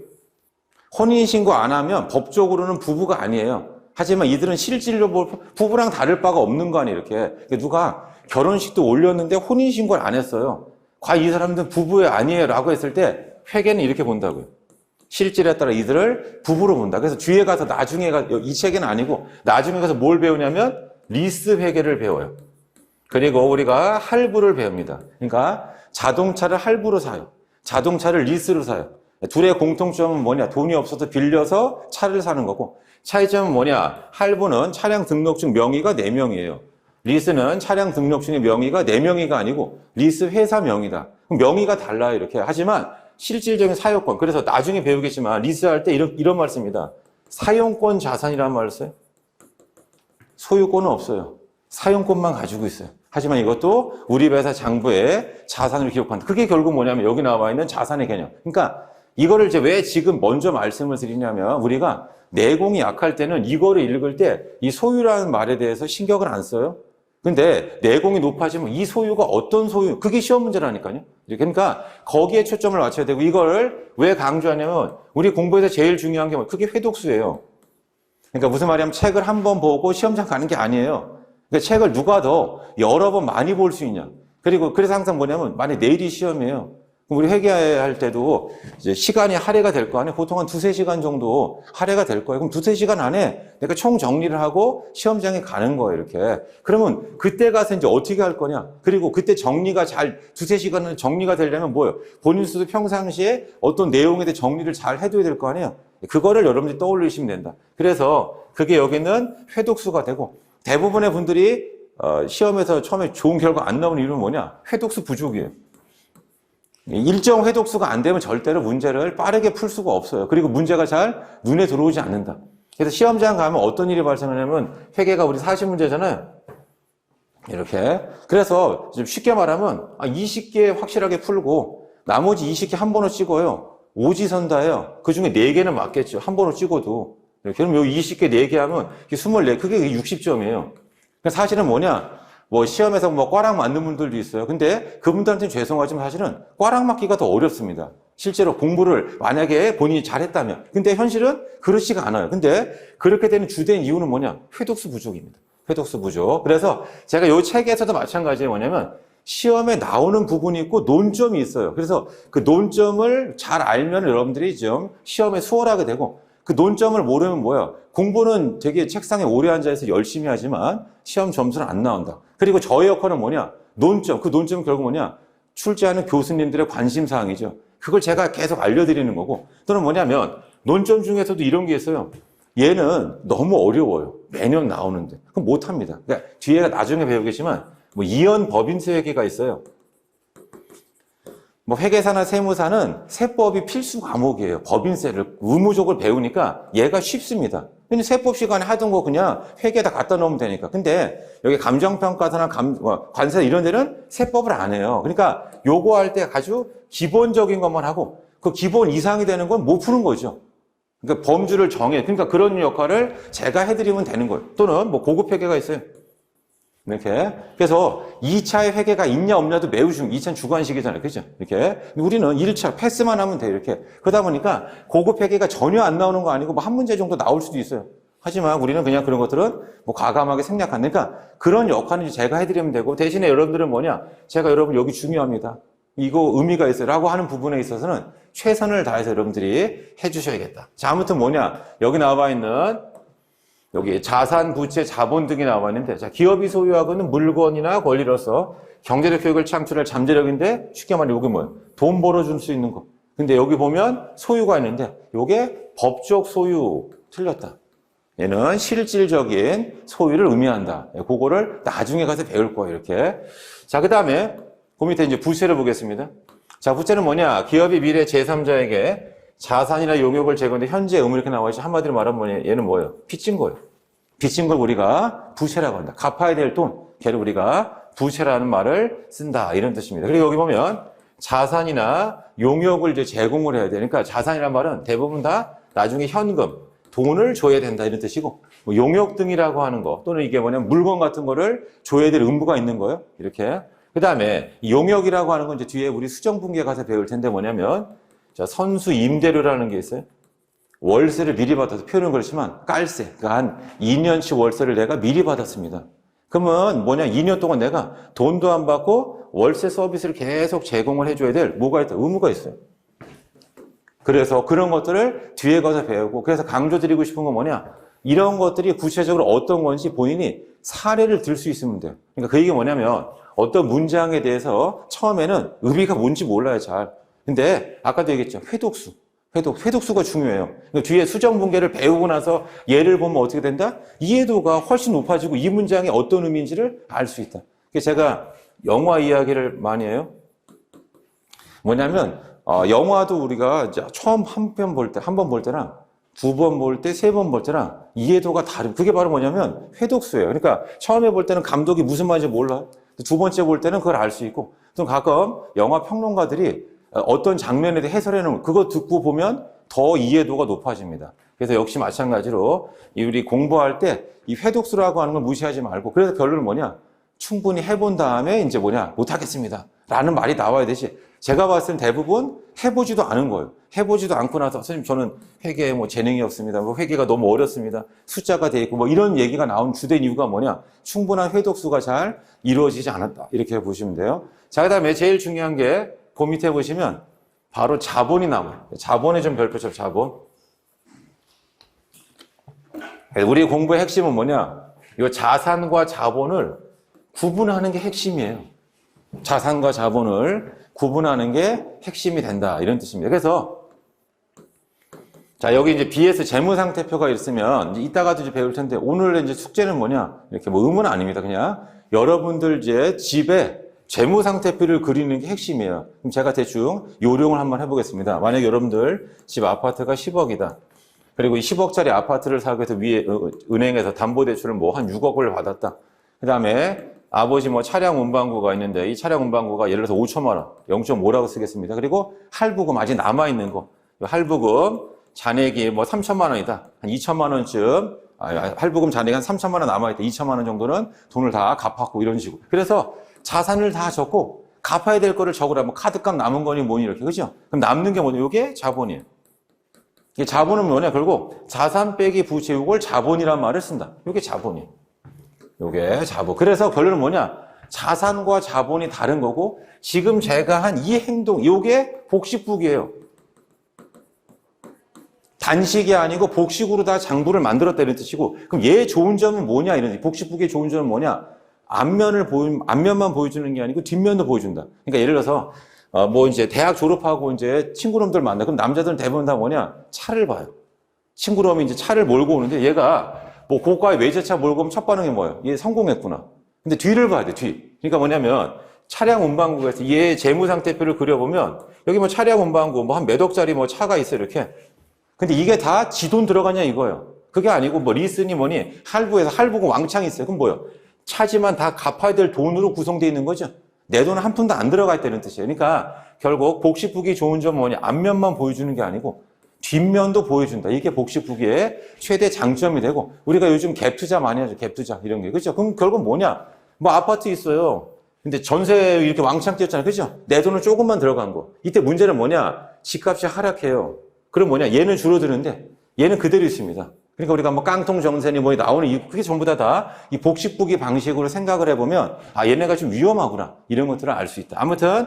혼인신고 안 하면 법적으로는 부부가 아니에요. 하지만 이들은 실질로 부부랑 다를 바가 없는 거 아니에요. 이렇게. 누가 결혼식도 올렸는데 혼인신고를 안 했어요. 과연 이 사람들은 부부에 아니에요 라고 했을 때 회계는 이렇게 본다고요. 실질에 따라 이들을 부부로 본다. 그래서 뒤에 가서 나중에 이 책에는 아니고 나중에 가서 뭘 배우냐면 리스 회계를 배워요. 그리고 우리가 할부를 배웁니다. 그러니까 자동차를 할부로 사요. 자동차를 리스로 사요. 둘의 공통점은 뭐냐? 돈이 없어서 빌려서 차를 사는 거고 차이점은 뭐냐? 할부는 차량 등록증 명의가 4명이에요. 리스는 차량 등록증의 명의가 4명이가 아니고 리스 회사 명의다. 그럼 명의가 달라요. 이렇게. 하지만 실질적인 사용권. 그래서 나중에 배우겠지만 리스할 때 이런 말 씁니다. 사용권 자산이라는 말을 써요. 소유권은 없어요. 사용권만 가지고 있어요. 하지만 이것도 우리 회사 장부에 자산을 기록한다. 그게 결국 뭐냐면 여기 나와 있는 자산의 개념. 그러니까 이거를 이제 왜 지금 먼저 말씀을 드리냐면 우리가 내공이 약할 때는 이거를 읽을 때 이 소유라는 말에 대해서 신경을 안 써요. 근데 내공이 높아지면 이 소유가 어떤 소유, 그게 시험 문제라니까요. 그러니까 거기에 초점을 맞춰야 되고 이거를 왜 강조하냐면 우리 공부에서 제일 중요한 게 그게 회독수예요. 그러니까 무슨 말이냐면 책을 한 번 보고 시험장 가는 게 아니에요. 그러니까 책을 누가 더 여러 번 많이 볼 수 있냐. 그리고 그래서 항상 뭐냐면 만약 내일이 시험이에요. 그럼 우리 회계할 때도 이제 시간이 할애가 될 거 아니에요. 보통 한 2-3시간 정도 할애가 될 거예요. 그럼 2-3시간 안에 내가 총 정리를 하고 시험장에 가는 거예요. 이렇게. 그러면 그때 가서 이제 어떻게 할 거냐. 그리고 그때 정리가 잘 2-3시간은 정리가 되려면 뭐예요? 본인 스스로 평상시에 어떤 내용에 대해 정리를 잘 해둬야 될 거 아니에요. 그거를 여러분들이 떠올리시면 된다. 그래서 그게 여기는 회독수가 되고 대부분의 분들이 시험에서 처음에 좋은 결과 안 나오는 이유는 뭐냐? 회독수 부족이에요. 일정 회독수가 안 되면 절대로 문제를 빠르게 풀 수가 없어요. 그리고 문제가 잘 눈에 들어오지 않는다. 그래서 시험장 가면 어떤 일이 발생하냐면 회계가 우리 40문제잖아요. 이렇게. 그래서 좀 쉽게 말하면 20개 확실하게 풀고 나머지 20개 한 번으로 찍어요. 오지선다예요. 그 중에 4개는 맞겠죠. 한 번으로 찍어도. 그럼 요 20개 4개 하면 24, 그게 60점이에요. 사실은 뭐냐? 뭐 시험에서 뭐 꽈락 맞는 분들도 있어요. 근데 그분들한테는 죄송하지만 사실은 꽈락 맞기가 더 어렵습니다. 실제로 공부를 만약에 본인이 잘했다면. 근데 현실은 그렇지가 않아요. 근데 그렇게 되는 주된 이유는 뭐냐? 회독수 부족입니다. 회독수 부족. 그래서 제가 이 책에서도 마찬가지예요. 뭐냐면 시험에 나오는 부분이 있고 논점이 있어요. 그래서 그 논점을 잘 알면 여러분들이 좀 시험에 수월하게 되고 그 논점을 모르면 뭐야? 공부는 되게 책상에 오래 앉아있어 열심히 하지만 시험 점수는 안 나온다. 그리고 저의 역할은 뭐냐? 논점. 그 논점은 결국 뭐냐? 출제하는 교수님들의 관심사항이죠. 그걸 제가 계속 알려드리는 거고. 또는 뭐냐면 논점 중에서도 이런 게 있어요. 얘는 너무 어려워요. 매년 나오는데. 그럼 못합니다. 그러니까 뒤에 나중에 배우겠지만 뭐 이연 법인세 회계가 있어요. 뭐 회계사나 세무사는 세법이 필수 과목이에요. 법인세를 의무적으로 배우니까 얘가 쉽습니다. 근데 세법 시간에 하던 거 그냥 회계에다 갖다 놓으면 되니까. 근데 여기 감정평가사나 관세 이런 데는 세법을 안 해요. 그러니까 요거 할 때 아주 기본적인 것만 하고 그 기본 이상이 되는 건 못 푸는 거죠. 그러니까 범주를 정해. 그러니까 그런 역할을 제가 해드리면 되는 거예요. 또는 뭐 고급 회계가 있어요. 이렇게. 그래서 2차의 회계가 있냐 없냐도 매우 중요해요. 2차는 주관식이잖아요. 그죠? 이렇게. 우리는 1차 패스만 하면 돼요. 이렇게. 그러다 보니까 고급 회계가 전혀 안 나오는 거 아니고 뭐 한 문제 정도 나올 수도 있어요. 하지만 우리는 그냥 그런 것들은 뭐 과감하게 생략하는. 그러니까 그런 역할은 제가 해드리면 되고 대신에 여러분들은 뭐냐? 제가 여러분 여기 중요합니다. 이거 의미가 있어요. 라고 하는 부분에 있어서는 최선을 다해서 여러분들이 해주셔야겠다. 자, 아무튼 뭐냐? 여기 나와 있는 여기 자산, 부채, 자본 등이 나와 있는데, 자, 기업이 소유하고 있는 물건이나 권리로서 경제적 효익을 창출할 잠재력인데, 쉽게 말해, 이게 뭐예요? 돈 벌어줄 수 있는 거. 근데 여기 보면 소유가 있는데, 이게 법적 소유, 틀렸다. 얘는 실질적인 소유를 의미한다. 그거를 나중에 가서 배울 거예요, 이렇게. 자, 그 다음에, 그 밑에 이제 부채를 보겠습니다. 자, 부채는 뭐냐? 기업이 미래 제3자에게 자산이나 용역을 제공하는데 현재 의무 이렇게 나와 있죠. 한마디로 말하면 뭐냐? 얘는 뭐예요? 빚진 거예요. 빚진 걸 우리가 부채라고 한다. 갚아야 될 돈, 걔를 우리가 부채라는 말을 쓴다. 이런 뜻입니다. 그리고 여기 보면 자산이나 용역을 이제 제공을 해야 되니까 자산이란 말은 대부분 다 나중에 현금, 돈을 줘야 된다. 이런 뜻이고 뭐 용역 등이라고 하는 거 또는 이게 뭐냐면 물건 같은 거를 줘야 될 의무가 있는 거예요. 이렇게. 그 다음에 용역이라고 하는 건 이제 뒤에 우리 수정분기에 가서 배울 텐데 뭐냐면 자, 선수 임대료라는 게 있어요. 월세를 미리 받아서 표현은 그렇지만 깔세, 그러니까 한 2년치 월세를 내가 미리 받았습니다. 그러면 뭐냐, 2년 동안 내가 돈도 안 받고 월세 서비스를 계속 제공을 해줘야 될 뭐가 있다? 의무가 있어요. 그래서 그런 것들을 뒤에 가서 배우고 그래서 강조드리고 싶은 건 뭐냐, 이런 것들이 구체적으로 어떤 건지 본인이 사례를 들 수 있으면 돼요. 그러니까 그 얘기 뭐냐면 어떤 문장에 대해서 처음에는 의미가 뭔지 몰라요, 잘. 근데 아까도 얘기했죠. 회독수가 중요해요. 뒤에 수정분계를 배우고 나서 예를 보면 어떻게 된다? 이해도가 훨씬 높아지고 이 문장이 어떤 의미인지를 알 수 있다. 그래서 제가 영화 이야기를 많이 해요. 뭐냐면 영화도 우리가 이제 처음 한 번 볼 때랑 두 번 볼 때, 세 번 볼 때랑 이해도가 다르고 그게 바로 뭐냐면 회독수예요. 그러니까 처음에 볼 때는 감독이 무슨 말인지 몰라. 두 번째 볼 때는 그걸 알 수 있고 또 가끔 영화 평론가들이 어떤 장면에 대해 해설해 놓은 그거 듣고 보면 더 이해도가 높아집니다. 그래서 역시 마찬가지로 우리 공부할 때 이 회독수라고 하는 걸 무시하지 말고 그래서 결론은 뭐냐? 충분히 해본 다음에 이제 뭐냐? 못하겠습니다. 라는 말이 나와야 되지. 제가 봤을 땐 대부분 해보지도 않은 거예요. 해보지도 않고 나서 선생님 저는 회계에 뭐 재능이 없습니다. 뭐 회계가 너무 어렵습니다. 숫자가 돼 있고 뭐 이런 얘기가 나온 주된 이유가 뭐냐? 충분한 회독수가 잘 이루어지지 않았다. 이렇게 보시면 돼요. 자, 그다음에 제일 중요한 게 그 밑에 보시면 바로 자본이 나와요. 자본에 좀 별표쳐 자본. 우리 공부의 핵심은 뭐냐? 이 자산과 자본을 구분하는 게 핵심이에요. 자산과 자본을 구분하는 게 핵심이 된다. 이런 뜻입니다. 그래서 자, 여기 이제 BS 재무상태표가 있으면 이제 이따가도 이제 배울 텐데 오늘 이제 숙제는 뭐냐? 이렇게 뭐 의무는 아닙니다. 그냥 여러분들 이제 집에 재무상태표를 그리는 게 핵심이에요. 그럼 제가 대충 요령을 한번 해보겠습니다. 만약에 여러분들 집 아파트가 10억이다. 그리고 이 10억짜리 아파트를 사기 위해서 위에 은행에서 담보대출을 뭐 한 6억을 받았다. 그 다음에 아버지 뭐 차량 운반구가 있는데 이 차량 운반구가 예를 들어서 5천만 원, 0.5라고 쓰겠습니다. 그리고 할부금 아직 남아있는 거. 할부금 잔액이 뭐 3천만 원이다. 한 2천만 원쯤, 할부금 잔액이 한 3천만 원 남아있다. 2천만 원 정도는 돈을 다 갚았고 이런 식으로. 그래서 자산을 다 적고 갚아야 될 거를 적으라. 뭐 카드값 남은 거니 뭐니 이렇게. 그죠? 그럼 남는 게 뭐냐? 이게 자본이에요. 이게 자본은 뭐냐? 결국 자산 빼기 부채 이걸 자본이란 말을 쓴다. 이게 자본이에요. 이게 자본. 그래서 결론은 뭐냐? 자산과 자본이 다른 거고 지금 제가 한 이 행동, 이게 복식북이에요. 단식이 아니고 복식으로 다 장부를 만들었다는 뜻이고 그럼 얘의 좋은 점은 뭐냐? 이런 복식북의 좋은 점은 뭐냐? 앞면만 보여주는 게 아니고 뒷면도 보여준다. 그러니까 예를 들어서 뭐 이제 대학 졸업하고 이제 친구놈들 만나. 그럼 남자들은 대부분 다 뭐냐? 차를 봐요. 친구놈이 이제 차를 몰고 오는데 얘가 뭐 고가의 외제차 몰고 오면 첫 반응이 뭐예요? 얘 성공했구나. 근데 뒤를 봐야 돼, 뒤. 그러니까 뭐냐면 차량 운반구에서 얘 재무상태표를 그려보면 여기 뭐 차량 운반구 뭐 한 몇 억짜리 뭐 차가 있어 이렇게. 근데 이게 다 지 돈 들어가냐 이거예요. 그게 아니고 뭐 리스니 뭐니 할부에서 할부금 왕창 있어요. 그럼 뭐예요? 차지만 다 갚아야 될 돈으로 구성되어 있는 거죠. 내 돈은 한 푼도 안 들어가 있다는 뜻이에요. 그러니까 결국 복식북이 좋은 점은 뭐냐? 앞면만 보여주는 게 아니고 뒷면도 보여준다. 이게 복식북이의 최대 장점이 되고 우리가 요즘 갭 투자 많이 하죠. 갭 투자 이런 게. 그렇죠? 그럼 결국 뭐냐? 뭐 아파트 있어요. 근데 전세 이렇게 왕창 뛰었잖아요. 그렇죠? 내 돈은 조금만 들어간 거. 이때 문제는 뭐냐? 집값이 하락해요. 그럼 뭐냐? 얘는 줄어드는데 얘는 그대로 있습니다. 그러니까 우리가 뭐 깡통 정세니 뭐 나오는 그게 전부 다 이 복식북이 방식으로 생각을 해보면 아 얘네가 좀 위험하구나 이런 것들을 알 수 있다. 아무튼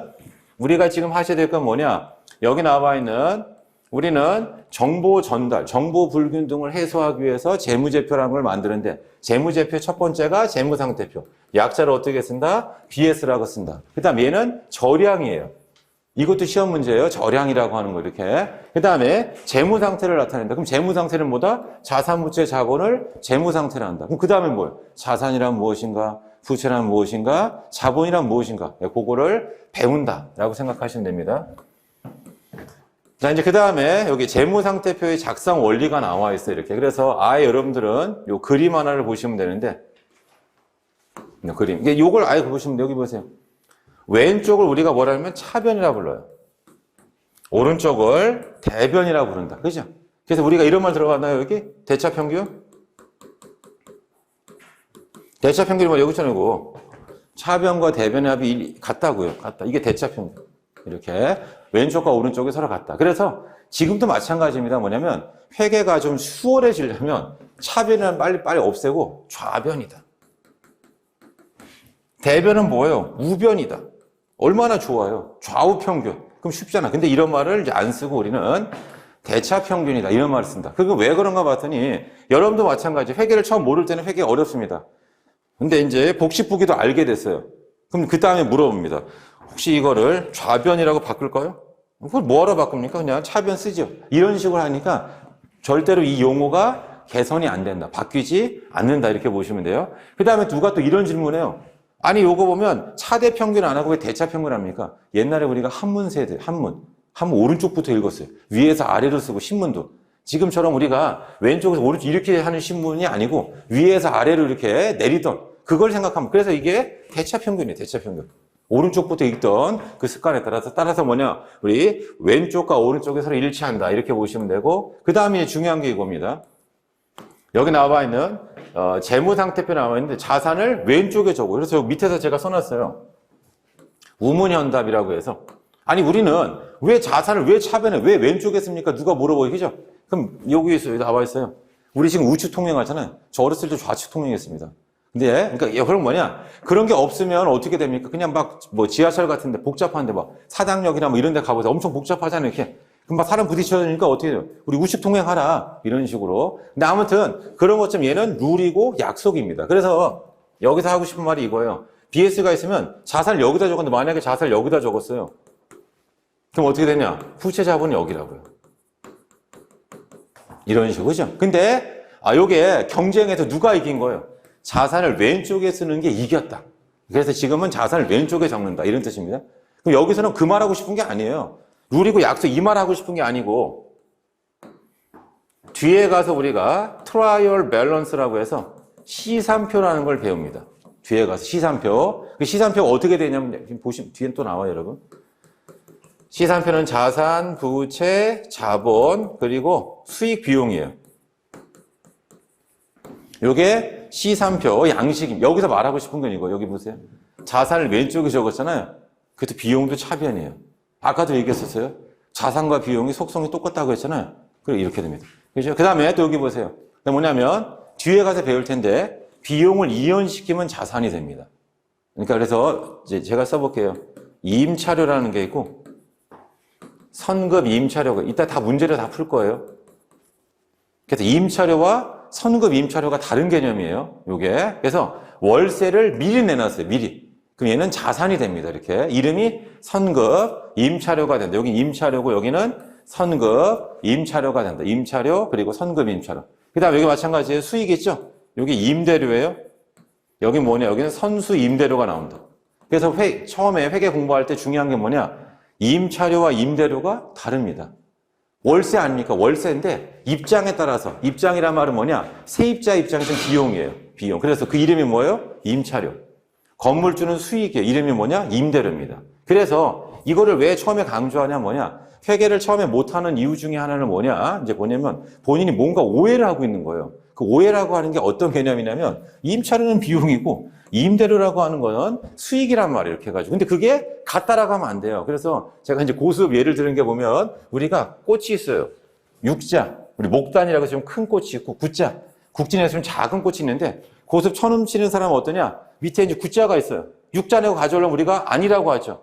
우리가 지금 하셔야 될 건 뭐냐? 여기 나와 있는 우리는 정보 전달, 정보 불균등을 해소하기 위해서 재무제표라는 걸 만드는데 재무제표 첫 번째가 재무상태표. 약자를 어떻게 쓴다? BS라고 쓴다. 그 다음 얘는 절량이에요. 이것도 시험 문제예요. 절량이라고 하는 거 이렇게. 그 다음에 재무상태를 나타낸다. 그럼 재무상태는 뭐다? 자산부채 자본을 재무상태로 한다. 그럼 그 다음에 뭐예요? 자산이란 무엇인가? 부채란 무엇인가? 자본이란 무엇인가? 그거를 배운다라고 생각하시면 됩니다. 자, 이제 그 다음에 여기 재무상태표의 작성 원리가 나와 있어요. 이렇게. 그래서 아예 여러분들은 요 그림 하나를 보시면 되는데, 그림. 이게 요걸 아예 보시면 돼요. 여기 보세요. 왼쪽을 우리가 뭐라 하면 차변이라 불러요. 오른쪽을 대변이라 부른다. 그죠? 그래서 우리가 이런 말 들어갔나요? 여기? 대차평균? 대차평균이 뭐 여기 있잖아요. 이거. 차변과 대변의 합이 같다고요. 같다. 이게 대차평균. 이렇게 왼쪽과 오른쪽이 서로 같다. 그래서 지금도 마찬가지입니다. 뭐냐면 회계가 좀 수월해지려면 차변은 빨리 없애고 좌변이다. 대변은 뭐예요? 우변이다. 얼마나 좋아요? 좌우평균. 그럼 쉽잖아. 근데 이런 말을 이제 안 쓰고 우리는 대차평균이다. 이런 말을 쓴다. 그게 왜 그런가 봤더니 여러분도 마찬가지. 회계를 처음 모를 때는 회계가 어렵습니다. 근데 이제 복식북이도 알게 됐어요. 그럼 그 다음에 물어봅니다. 혹시 이거를 좌변이라고 바꿀까요? 그걸 뭐하러 바꿉니까? 그냥 차변 쓰죠. 이런 식으로 하니까 절대로 이 용어가 개선이 안 된다. 바뀌지 않는다. 이렇게 보시면 돼요. 그 다음에 누가 또 이런 질문해요. 아니 요거 보면 차대 평균 안 하고 왜 대차 평균 합니까? 옛날에 우리가 한문 세대, 한문 오른쪽부터 읽었어요. 위에서 아래로 쓰고 신문도. 지금처럼 우리가 왼쪽에서 오른쪽 이렇게 하는 신문이 아니고 위에서 아래로 이렇게 내리던 그걸 생각하면 그래서 이게 대차 평균이에요. 대차 평균. 오른쪽부터 읽던 그 습관에 따라서 뭐냐? 우리 왼쪽과 오른쪽이 서로 일치한다. 이렇게 보시면 되고 그 다음에 중요한 게 이겁니다. 여기 나와 있는 재무상태표 나와 있는데 자산을 왼쪽에 적어요. 그래서 밑에서 제가 써놨어요. 우문현답이라고 해서 아니 우리는 왜 자산을 왜 차변해? 왜 왼쪽에 씁니까? 누가 물어보기 그죠? 그럼 여기 나와 있어요. 우리 지금 우측 통행하잖아요. 저 어렸을 때 좌측 통행했습니다. 근데 그러니까 그런 뭐냐? 그런 게 없으면 어떻게 됩니까? 그냥 막 뭐 지하철 같은데 복잡한데 막 사당역이나 뭐 이런 데 가보세요. 엄청 복잡하잖아요. 이렇게. 그럼 막 사람 부딪혀니까 어떻게 돼요? 우리 우측 통행하라. 이런 식으로. 근데 아무튼 그런 것처럼 얘는 룰이고 약속입니다. 그래서 여기서 하고 싶은 말이 이거예요. BS가 있으면 자산을 여기다 적었는데 만약에 자산을 여기다 적었어요. 그럼 어떻게 되냐? 부채 자본은 여기라고요. 이런 식으로, 그죠? 근데, 요게 경쟁에서 누가 이긴 거예요? 자산을 왼쪽에 쓰는 게 이겼다. 그래서 지금은 자산을 왼쪽에 적는다. 이런 뜻입니다. 그럼 여기서는 그 말하고 싶은 게 아니에요. 룰이고 약속 이 말하고 싶은 게 아니고, 뒤에 가서 우리가 트라이얼 밸런스라고 해서 시산표라는 걸 배웁니다. 뒤에 가서 시산표. 그 시산표가 어떻게 되냐면, 지금 보시면 뒤엔 또 나와요, 여러분. 시산표는 자산, 부채, 자본, 그리고 수익 비용이에요. 요게 시산표 양식입니다. 여기서 말하고 싶은 건 이거 여기 보세요. 자산을 왼쪽에 적었잖아요. 그것도 비용도 차변이에요. 아까도 얘기했었어요. 자산과 비용이 속성이 똑같다고 했잖아요. 그리고 이렇게 됩니다. 그죠? 그 다음에 또 여기 보세요. 뭐냐면 뒤에 가서 배울 텐데 비용을 이연시키면 자산이 됩니다. 그러니까 그래서 이제 제가 써볼게요. 임차료라는 게 있고 선급 임차료가 이따 다 문제를 다 풀 거예요. 그래서 임차료와 선급 임차료가 다른 개념이에요. 요게. 그래서 월세를 미리 내놨어요. 미리. 그럼 얘는 자산이 됩니다. 이렇게. 이름이 선급 임차료가 된다. 여기 임차료고 여기는 선급 임차료가 된다. 임차료 그리고 선급 임차료. 그 다음에 여기 마찬가지예요. 수익 있죠? 여기 임대료예요. 여기 뭐냐? 여기는 선수 임대료가 나온다. 그래서 처음에 회계 공부할 때 중요한 게 뭐냐? 임차료와 임대료가 다릅니다. 월세 아닙니까? 월세인데 입장에 따라서 입장이란 말은 뭐냐? 세입자 입장에서는 비용이에요. 비용. 그래서 그 이름이 뭐예요? 임차료. 건물주는 수익이에요. 이름이 뭐냐? 임대료입니다. 그래서 이거를 왜 처음에 강조하냐 뭐냐? 회계를 처음에 못하는 이유 중에 하나는 뭐냐? 이제 뭐냐면 본인이 뭔가 오해를 하고 있는 거예요. 그 오해라고 하는 게 어떤 개념이냐면 임차료는 비용이고 임대료라고 하는 거는 수익이란 말이에요. 이렇게 해가지고. 근데 그게 같다라고 하면 안 돼요. 그래서 제가 이제 고수업 예를 드는 게 보면 우리가 꽃이 있어요. 육자. 우리 목단이라고 지금 큰 꽃이 있고 구자. 국진에서 좀 작은 꽃이 있는데 고수업 천음 치는 사람은 어떠냐? 밑에 이제 구자가 있어요. 육자 내고 가져오려면 우리가 아니라고 하죠.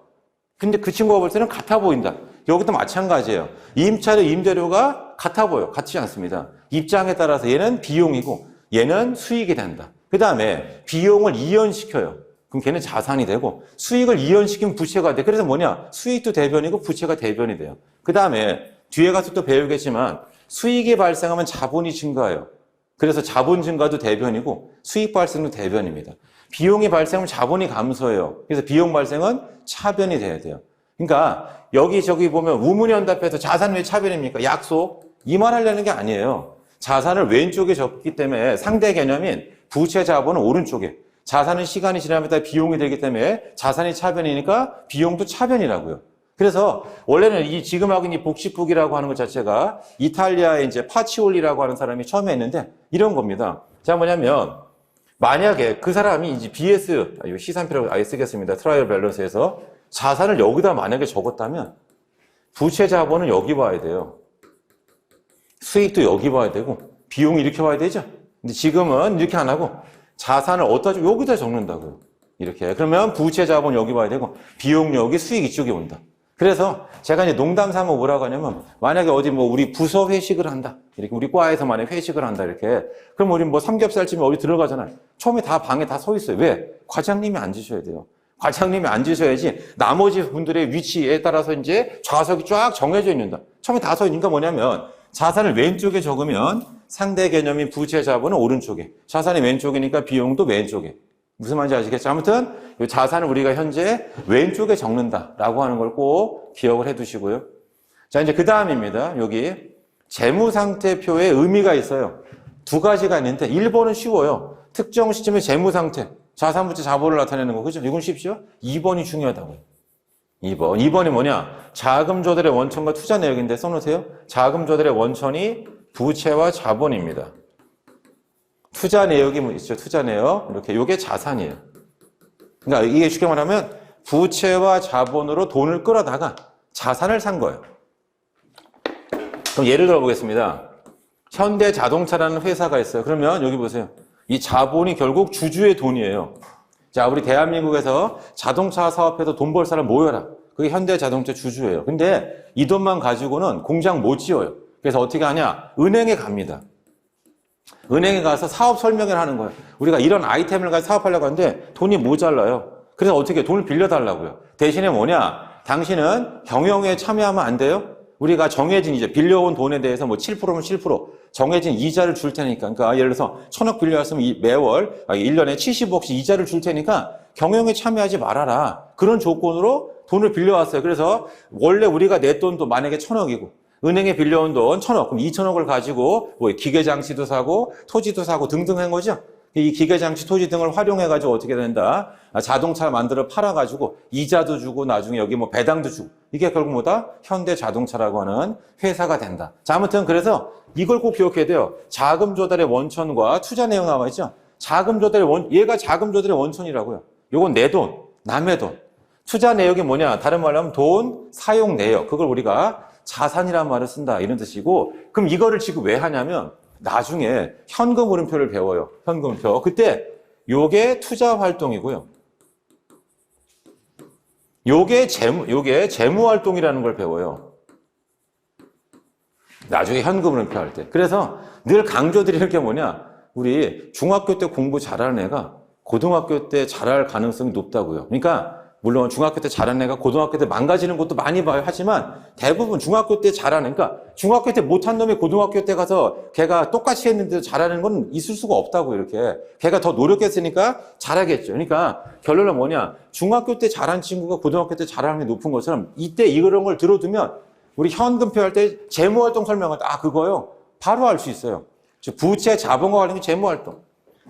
근데 그 친구가 볼 때는 같아 보인다. 여기도 마찬가지예요. 임차료, 임대료가 같아 보여. 같지 않습니다. 입장에 따라서 얘는 비용이고 얘는 수익이 된다. 그 다음에 비용을 이연시켜요. 그럼 걔는 자산이 되고 수익을 이연시키면 부채가 돼. 그래서 뭐냐? 수익도 대변이고 부채가 대변이 돼요. 그 다음에 뒤에 가서 또 배우겠지만 수익이 발생하면 자본이 증가해요. 그래서 자본 증가도 대변이고 수익 발생도 대변입니다. 비용이 발생하면 자본이 감소해요. 그래서 비용 발생은 차변이 돼야 돼요. 그러니까 여기저기 보면 우문현답에서 자산 왜 차변입니까? 약속. 이 말 하려는 게 아니에요. 자산을 왼쪽에 적기 때문에 상대 개념인 부채 자본은 오른쪽에. 자산은 시간이 지나면 따라 비용이 되기 때문에 자산이 차변이니까 비용도 차변이라고요. 그래서 원래는 이 지금 하고 있는 이 복식북이라고 하는 것 자체가 이탈리아의 이제 파치올리라고 하는 사람이 처음에 했는데 이런 겁니다. 자, 뭐냐면 만약에 그 사람이 이제 BS, 시산표라고 아예 쓰겠습니다. 트라이얼 밸런스에서 자산을 여기다 만약에 적었다면 부채 자본은 여기 봐야 돼요. 수익도 여기 봐야 되고 비용이 이렇게 봐야 되죠. 근데 지금은 이렇게 안 하고 자산을 어디다 여기다 적는다고요. 이렇게. 그러면 부채 자본 여기 봐야 되고 비용 여기 수익 이쪽에 온다. 그래서 제가 이제 농담 삼아 뭐라고 하냐면 만약에 어디 뭐 우리 부서 회식을 한다. 이렇게 우리 과에서 만약에 회식을 한다. 이렇게. 그럼 우리 뭐 삼겹살집에 어디 들어가잖아요. 처음에 다 방에 다 서 있어요. 왜? 과장님이 앉으셔야 돼요. 과장님이 앉으셔야지 나머지 분들의 위치에 따라서 이제 좌석이 쫙 정해져 있는다. 처음에 다 서 있으니까 뭐냐면 자산을 왼쪽에 적으면 상대 개념인 부채 자본은 오른쪽에. 자산이 왼쪽이니까 비용도 왼쪽에. 무슨 말인지 아시겠죠? 아무튼 이 자산을 우리가 현재 왼쪽에 적는다라고 하는 걸 꼭 기억을 해 두시고요. 자, 이제 그 다음입니다. 여기 재무상태표에 의미가 있어요. 두 가지가 있는데 1번은 쉬워요. 특정 시점의 재무상태, 자산부채 자본을 나타내는 거. 그죠? 이건 쉽죠? 2번이 중요하다고요. 2번이 뭐냐? 자금 조달의 원천과 투자 내역인데 써놓으세요. 자금 조달의 원천이 부채와 자본입니다. 투자 내역이 뭐 있죠? 투자 내역. 이렇게. 요게 자산이에요. 그러니까 이게 쉽게 말하면 부채와 자본으로 돈을 끌어다가 자산을 산 거예요. 그럼 예를 들어 보겠습니다. 현대자동차라는 회사가 있어요. 그러면 여기 보세요. 이 자본이 결국 주주의 돈이에요. 자, 우리 대한민국에서 자동차 사업해서 돈 벌 사람 모여라. 그게 현대자동차 주주예요. 근데 이 돈만 가지고는 공장 못 지어요. 그래서 어떻게 하냐? 은행에 갑니다. 은행에 가서 사업 설명을 하는 거예요. 우리가 이런 아이템을 가지고 사업하려고 하는데 돈이 모자라요. 그래서 어떻게 돈을 빌려달라고요. 대신에 뭐냐? 당신은 경영에 참여하면 안 돼요? 우리가 정해진 이제 빌려온 돈에 대해서 뭐 7%면 7% 정해진 이자를 줄 테니까. 그러니까 예를 들어서 1,000억 빌려왔으면 매월 1년에 70억씩 이자를 줄 테니까 경영에 참여하지 말아라. 그런 조건으로 돈을 빌려왔어요. 그래서 원래 우리가 내 돈도 만약에 1,000억이고 은행에 빌려온 돈 1,000억, 그럼 2,000억을 가지고 뭐 기계장치도 사고 토지도 사고 등등 한 거죠. 이 기계장치, 토지 등을 활용해가지고 어떻게 된다? 자동차 만들어 팔아가지고 이자도 주고 나중에 여기 뭐 배당도 주고 이게 결국 뭐다? 현대자동차라고 하는 회사가 된다. 자, 아무튼 그래서 이걸 꼭 기억해야 돼요. 자금 조달의 원천과 투자 내용 나와 있죠. 자금 조달의 얘가 자금 조달의 원천이라고요. 요건 내 돈, 남의 돈. 투자 내역이 뭐냐? 다른 말로 하면 돈, 사용 내역. 그걸 우리가 자산이라는 말을 쓴다. 이런 뜻이고, 그럼 이거를 지금 왜 하냐면 나중에 현금 흐름표를 배워요. 현금 흐름표. 그때 요게 투자 활동이고요. 요게 재무 활동이라는 걸 배워요. 나중에 현금 흐름표 할 때. 그래서 늘 강조드리는 게 뭐냐? 우리 중학교 때 공부 잘하는 애가 고등학교 때 잘할 가능성이 높다고요. 그러니까 물론 중학교 때 잘하는 애가 고등학교 때 망가지는 것도 많이 봐요. 하지만 대부분 중학교 때 잘하는, 그러니까 중학교 때 못한 놈이 고등학교 때 가서 걔가 똑같이 했는데도 잘하는 건 있을 수가 없다고. 이렇게 걔가 더 노력했으니까 잘하겠죠. 그러니까 결론은 뭐냐? 중학교 때 잘한 친구가 고등학교 때 잘하는 게 높은 것처럼 이때 이런 걸 들어두면 우리 현금표 할 때 재무활동 설명할 때 그거요. 바로 알 수 있어요. 즉 부채, 자본과 관련된 게 재무활동,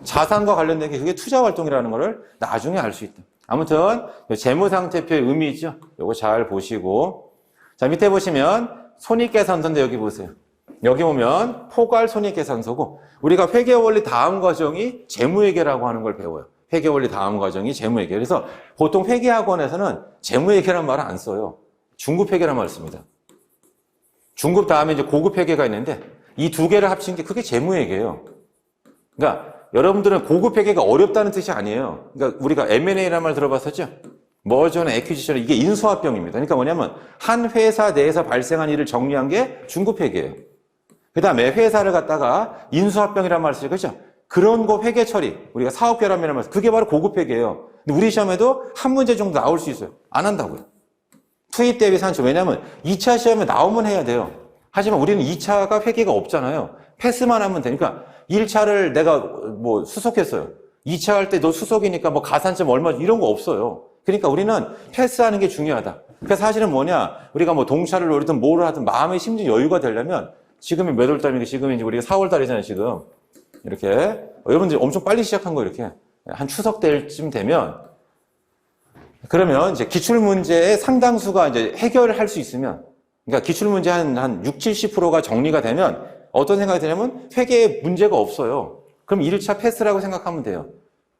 자산과 관련된 게 그게 투자활동이라는 거를 나중에 알 수 있다. 아무튼 재무상태표의 의미 있죠. 요거 잘 보시고, 자 밑에 보시면 손익계산서인데 여기 보세요. 여기 보면 포괄 손익계산서고 우리가 회계원리 다음 과정이 재무회계라고 하는 걸 배워요. 회계원리 다음 과정이 재무회계. 그래서 보통 회계학원에서는 재무회계라는 말을 안 써요. 중급회계라는 말을 씁니다. 중급 다음에 이제 고급 회계가 있는데 이 두 개를 합친 게 그게 재무회계예요. 그러니까 여러분들은 고급 회계가 어렵다는 뜻이 아니에요. 그러니까 우리가 M&A라는 말 들어봤었죠? 머전, 애퀴지션, 이게 인수합병입니다. 그러니까 뭐냐면 한 회사 내에서 발생한 일을 정리한 게 중급 회계예요. 그 다음에 회사를 갖다가 인수합병이라는 말을 쓰죠. 그렇죠? 그런 거 회계 처리, 우리가 사업결함이라는 말, 그게 바로 고급 회계예요. 근데 우리 시험에도 한 문제 정도 나올 수 있어요. 안 한다고요. 투입 대비 산출. 왜냐하면 2차 시험에 나오면 해야 돼요. 하지만 우리는 2차가 회계가 없잖아요. 패스만 하면 되니까 1차를 내가 뭐 수속했어요. 2차 할 때 너 수속이니까 뭐 가산점 얼마 이런 거 없어요. 그러니까 우리는 패스하는 게 중요하다. 그러니까 사실은 뭐냐? 우리가 뭐 동차를 노리든 뭐를 하든 마음의 심리 여유가 되려면 지금이 몇 월 달입니까? 지금이 이제 우리가 4월 달이잖아요, 지금. 이렇게. 여러분들이 엄청 빨리 시작한 거 이렇게. 한 추석 때쯤 되면 그러면 이제 기출문제의 상당수가 이제 해결을 할 수 있으면, 그러니까 기출문제 한 60, 70%가 정리가 되면 어떤 생각이 드냐면 회계에 문제가 없어요. 그럼 1차 패스라고 생각하면 돼요.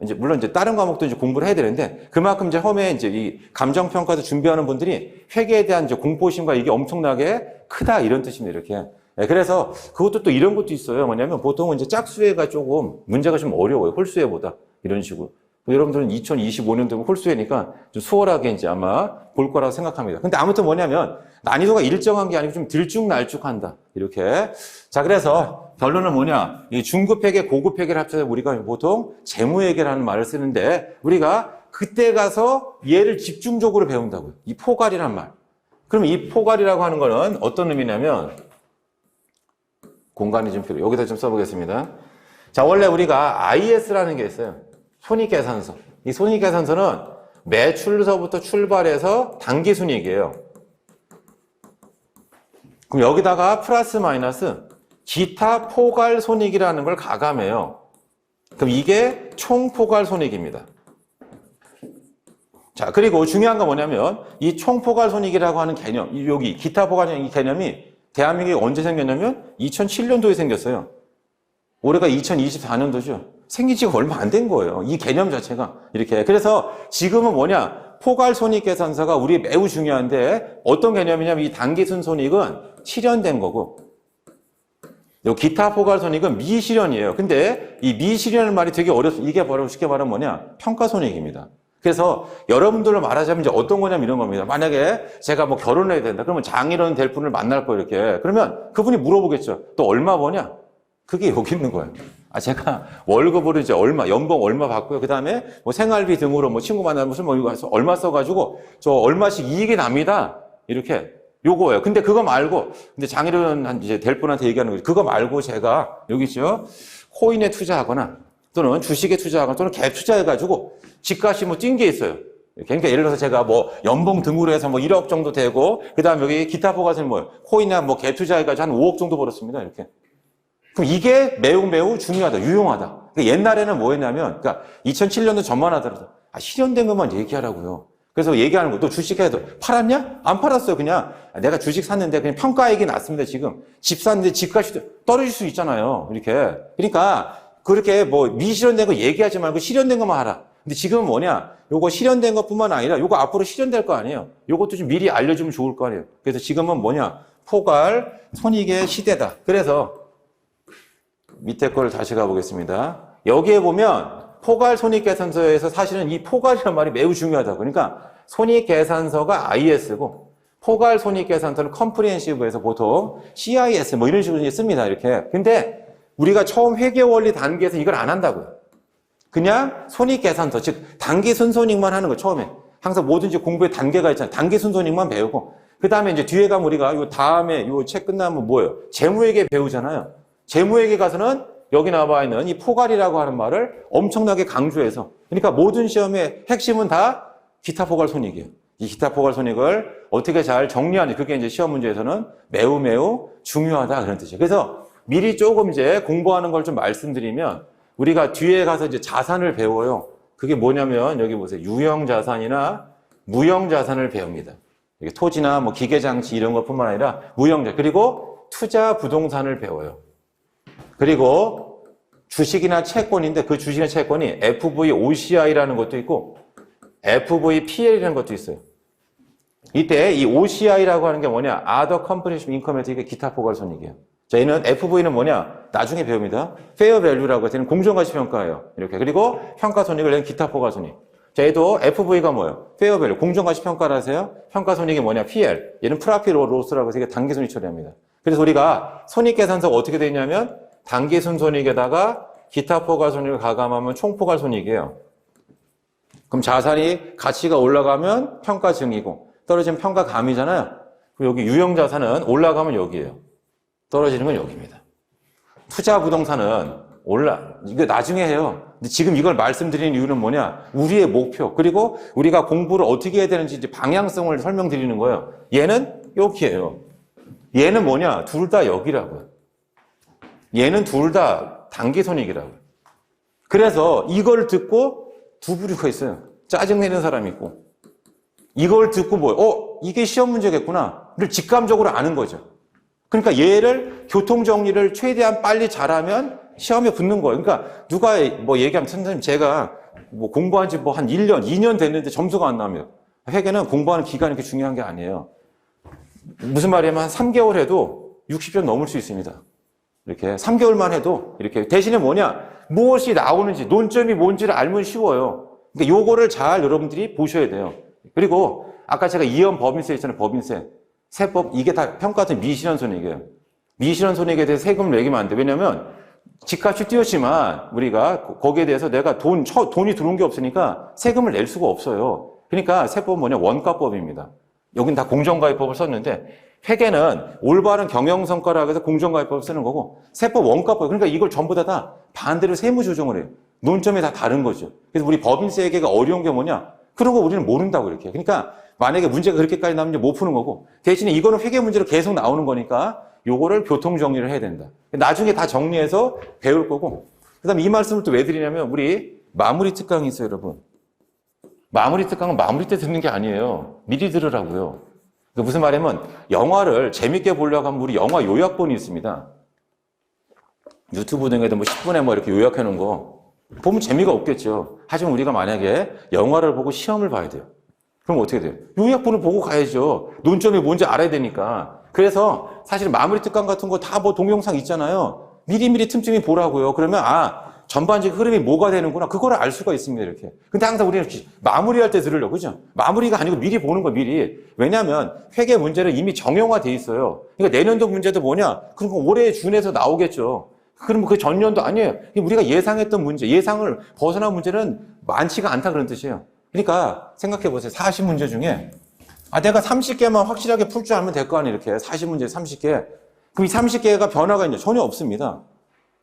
이제 물론 이제 다른 과목도 이제 공부를 해야 되는데 그만큼 이제 처음에 이제 이 감정평가도 준비하는 분들이 회계에 대한 이제 공포심과 이게 엄청나게 크다 이런 뜻입니다. 이렇게. 그래서 그것도 또 이런 것도 있어요. 뭐냐면 보통은 이제 짝수회가 조금 문제가 좀 어려워요. 홀수회보다 이런 식으로. 여러분들은 2025년도면 홀수회니까 좀 수월하게 이제 아마 볼 거라고 생각합니다. 근데 아무튼 뭐냐면 난이도가 일정한 게 아니고 좀 들쭉날쭉한다. 이렇게. 자, 그래서 결론은 뭐냐? 이 중급회계, 고급회계를 합쳐서 우리가 보통 재무회계라는 말을 쓰는데 우리가 그때 가서 얘를 집중적으로 배운다고요. 이 포괄이란 말. 그럼 이 포괄이라고 하는 거는 어떤 의미냐면 공간이 좀 필요해요. 여기다 좀 써보겠습니다. 자, 원래 우리가 IS라는 게 있어요. 손익계산서. 이 손익계산서는 매출서부터 출발해서 당기순이익이에요. 그럼 여기다가 플러스 마이너스 기타 포괄 손익이라는 걸 가감해요. 그럼 이게 총포괄 손익입니다. 자, 그리고 중요한 건 뭐냐면 이 총포괄 손익이라고 하는 개념, 여기 기타 포괄 손익 개념이 대한민국이 언제 생겼냐면 2007년도에 생겼어요. 올해가 2024년도죠. 생긴 지가 얼마 안 된 거예요. 이 개념 자체가 이렇게. 그래서 지금은 뭐냐? 포괄손익계산서가 우리 매우 중요한데 어떤 개념이냐면 이 단기순손익은 실현된 거고 요 기타 포괄손익은 미실현이에요. 근데 이 미실현의 말이 되게 어렵습니다. 이게 바로 쉽게 말하면 뭐냐? 평가손익입니다. 그래서 여러분들로 말하자면 이제 어떤 거냐면 이런 겁니다. 만약에 제가 뭐 결혼해야 된다. 그러면 장인어른 될 분을 만날 거예요. 이렇게. 그러면 그분이 물어보겠죠. 또 얼마 버냐? 그게 여기 있는 거예요. 제가 월급으로 이제 얼마, 연봉 얼마 받고요. 그 다음에 뭐 생활비 등으로 뭐 친구 만나면 무슨 뭐 이거 얼마 써가지고 저 얼마씩 이익이 납니다. 이렇게. 요거예요. 근데 그거 말고, 근데 장인어른 이제 될 분한테 얘기하는 거죠. 그거 말고 제가 여기 있죠. 코인에 투자하거나 또는 주식에 투자하거나 또는 갭 투자해가지고 집값이 뭐 뛴 게 있어요. 그러니까 예를 들어서 제가 뭐 연봉 등으로 해서 뭐 1억 정도 되고 그 다음에 여기 기타 포괄손익 뭐 코인이나 뭐 갭 투자해가지고 한 5억 정도 벌었습니다. 이렇게. 그럼 이게 매우 중요하다. 유용하다. 그러니까 옛날에는 뭐 했냐면, 그러니까 2007년도 전만 하더라도 실현된 것만 얘기하라고요. 그래서 얘기하는 거, 또 주식해도 팔았냐? 안 팔았어요. 그냥 내가 주식 샀는데 그냥 평가액이 났습니다. 지금 집 샀는데 집값이 떨어질 수 있잖아요. 이렇게. 그러니까 그렇게 뭐 미실현된 거 얘기하지 말고 실현된 것만 하라. 근데 지금은 뭐냐? 요거 실현된 것뿐만 아니라 요거 앞으로 실현될 거 아니에요. 요것도 좀 미리 알려주면 좋을 거 아니에요. 그래서 지금은 뭐냐? 포괄 손익의 시대다. 그래서 밑에 거를 다시 가보겠습니다. 여기에 보면 포괄손익계산서에서 사실은 이 포괄이라는 말이 매우 중요하다고. 그러니까 손익계산서가 IS고 포괄손익계산서는 컴프리헨시브에서 보통 CIS 뭐 이런 식으로 씁니다. 이렇게. 근데 우리가 처음 회계원리 단계에서 이걸 안 한다고요. 그냥 손익계산서, 즉 단기순손익만 하는 거 처음에. 항상 뭐든지 공부에 단계가 있잖아요. 단기순손익만 배우고 그 다음에 이제 뒤에 가면 우리가 요 다음에 요 책 끝나면 뭐예요? 재무회계 배우잖아요. 재무회계 가서는 여기 나와 있는 이 포괄이라고 하는 말을 엄청나게 강조해서 그러니까 모든 시험의 핵심은 다 기타 포괄손익이에요. 이 기타 포괄손익을 어떻게 잘 정리하는지 그게 이제 시험 문제에서는 매우 중요하다 그런 뜻이에요. 그래서 미리 조금 이제 공부하는 걸 좀 말씀드리면 우리가 뒤에 가서 이제 자산을 배워요. 그게 뭐냐면 여기 보세요. 유형자산이나 무형자산을 배웁니다. 이게 토지나 뭐 기계장치 이런 것뿐만 아니라 무형자 그리고 투자 부동산을 배워요. 그리고 주식이나 채권인데 그 주식이나 채권이 FVOCI라는 것도 있고 FVPL이라는 것도 있어요. 이때 이 OCI라고 하는 게 뭐냐? Other Comprehensive Income 이게 기타 포괄손익이에요. 저희는 FV는 뭐냐? 나중에 배웁니다. Fair Value라고 해서 공정가치평가예요. 이렇게. 그리고 평가손익을 낸 기타 포괄손익. 저희도 FV가 뭐예요? Fair Value. 공정가치평가를 하세요. 평가손익이 뭐냐? PL. 얘는 Profit or Loss라고 해서 이게 단기손익 처리합니다. 그래서 우리가 손익계산서가 어떻게 되냐면 단기순손익에다가 기타 포괄손익을 가감하면 총포괄손익이에요. 그럼 자산이 가치가 올라가면 평가증이고 떨어지면 평가감이잖아요. 그리고 여기 유형자산은 올라가면 여기예요. 떨어지는 건 여기입니다. 투자 부동산은 이거 나중에 해요. 근데 지금 이걸 말씀드리는 이유는 뭐냐? 우리의 목표 그리고 우리가 공부를 어떻게 해야 되는지 이제 방향성을 설명드리는 거예요. 얘는 여기예요. 얘는 뭐냐? 둘 다 여기라고요. 얘는 둘 다 단기손익이라고요. 그래서 이걸 듣고 두 부류가 있어요. 짜증내는 사람이 있고 이걸 듣고 이게 시험 문제겠구나를 직감적으로 아는 거죠. 그러니까 얘를 교통정리를 최대한 빨리 잘하면 시험에 붙는 거예요. 그러니까 누가 뭐 얘기하면 선생님 제가 뭐 공부한 지 뭐 한 1년, 2년 됐는데 점수가 안 나오면 회계는 공부하는 기간이 그렇게 중요한 게 아니에요. 무슨 말이냐면 한 3개월 해도 60점 넘을 수 있습니다. 이렇게 3개월만 해도 이렇게 대신에 뭐냐 무엇이 나오는지 논점이 뭔지를 알면 쉬워요. 그러니까 요거를 잘 여러분들이 보셔야 돼요. 그리고 아까 제가 이연 법인세 있잖아요. 법인세 세법 이게 다 평가된 미실현 손익이에요. 미실현 손익에 대해서 세금을 매기면 안 돼. 왜냐하면 집값이 뛰었지만 우리가 거기에 대해서 내가 돈이 들어온 게 없으니까 세금을 낼 수가 없어요. 그러니까 세법은 뭐냐 원가법입니다. 여긴 다 공정가입법을 썼는데 회계는 올바른 경영성과라고 해서 공정가입법을 쓰는 거고 세법 원가법 그러니까 이걸 전부 다 반대로 세무조정을 해요. 논점이 다 다른 거죠. 그래서 우리 법인세 회계가 어려운 게 뭐냐? 그런 거 우리는 모른다고 이렇게. 그러니까 만약에 문제가 그렇게까지 나오면 이제 못 푸는 거고 대신에 이거는 회계 문제로 계속 나오는 거니까 요거를 교통정리를 해야 된다. 나중에 다 정리해서 배울 거고 그 다음에 이 말씀을 또 왜 드리냐면 우리 마무리 특강이 있어요 여러분. 마무리 특강은 마무리 때 듣는 게 아니에요. 미리 들으라고요. 그러니까 무슨 말이냐면 영화를 재밌게 보려고 하면 우리 영화 요약본이 있습니다. 유튜브 등에도 뭐 10분에 뭐 이렇게 요약해 놓은 거 보면 재미가 없겠죠. 하지만 우리가 만약에 영화를 보고 시험을 봐야 돼요. 그럼 어떻게 돼요? 요약본을 보고 가야죠. 논점이 뭔지 알아야 되니까. 그래서 사실 마무리 특강 같은 거 다 뭐 동영상 있잖아요. 미리미리 틈틈이 보라고요. 그러면 전반적인 흐름이 뭐가 되는구나. 그거를 알 수가 있습니다, 이렇게. 근데 항상 우리는 마무리할 때 들으려고, 그죠? 마무리가 아니고 미리 보는 거, 미리. 왜냐하면 회계 문제는 이미 정형화돼 있어요. 그러니까 내년도 문제도 뭐냐? 그럼 올해 준에서 나오겠죠. 그럼 그 전년도 아니에요. 우리가 예상했던 문제, 예상을 벗어난 문제는 많지가 않다 그런 뜻이에요. 그러니까 생각해 보세요. 40문제 중에 내가 30개만 확실하게 풀 줄 알면 될 거 아니에요. 이렇게 40문제 30개. 그럼 이 30개가 변화가 있냐? 전혀 없습니다.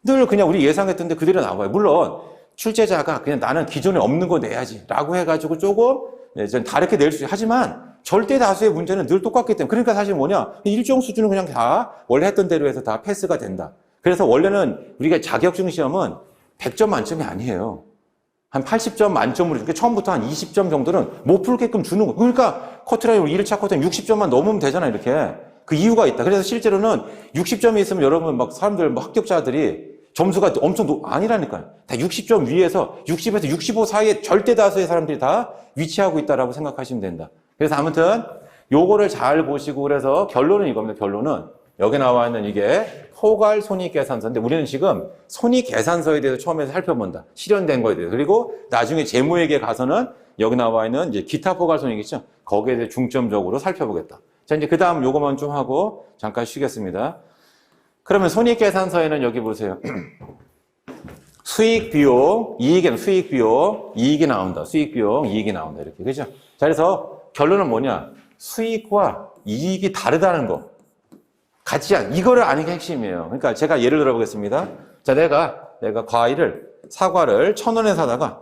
늘 그냥 우리 예상했던 데 그대로 나와요. 물론 출제자가 그냥 나는 기존에 없는 거 내야지 라고 해가지고 조금 좀 다르게 낼 수 있어요. 하지만 절대 다수의 문제는 늘 똑같기 때문에. 그러니까 사실 뭐냐? 일정 수준은 그냥 다 원래 했던 대로 해서 다 패스가 된다. 그래서 원래는 우리가 자격증 시험은 100점 만점이 아니에요. 한 80점 만점으로, 그러니까 처음부터 한 20점 정도는 못 풀게끔 주는 거예요. 그러니까 커트라인 1차 커트라인 60점만 넘으면 되잖아요, 이렇게. 그 이유가 있다. 그래서 실제로는 60점이 있으면 여러분 막 사람들, 합격자들이 점수가 엄청 아니라니까요. 다 60점 위에서 60에서 65 사이에 절대 다수의 사람들이 다 위치하고 있다라고 생각하시면 된다. 그래서 아무튼 요거를 잘 보시고, 그래서 결론은 이겁니다. 결론은 여기 나와 있는 이게 포괄 손익계산서인데 우리는 지금 손익계산서에 대해서 처음에 살펴본다. 실현된 거에 대해서. 그리고 나중에 재무회계 가서는 여기 나와 있는 이제 기타 포괄 손익이죠. 거기에 대해 중점적으로 살펴보겠다. 자, 이제 그 다음 요거만 좀 하고 잠깐 쉬겠습니다. 그러면 손익계산서에는 여기 보세요. 수익, 비용, 이익은 수익, 비용, 이익이 나온다. 수익, 비용, 이익이 나온다. 이렇게. 그죠? 자, 그래서 결론은 뭐냐? 수익과 이익이 다르다는 거. 같지 않, 이거를 아는 게 핵심이에요. 그러니까 제가 예를 들어 보겠습니다. 자, 내가 사과를 1,000원에 사다가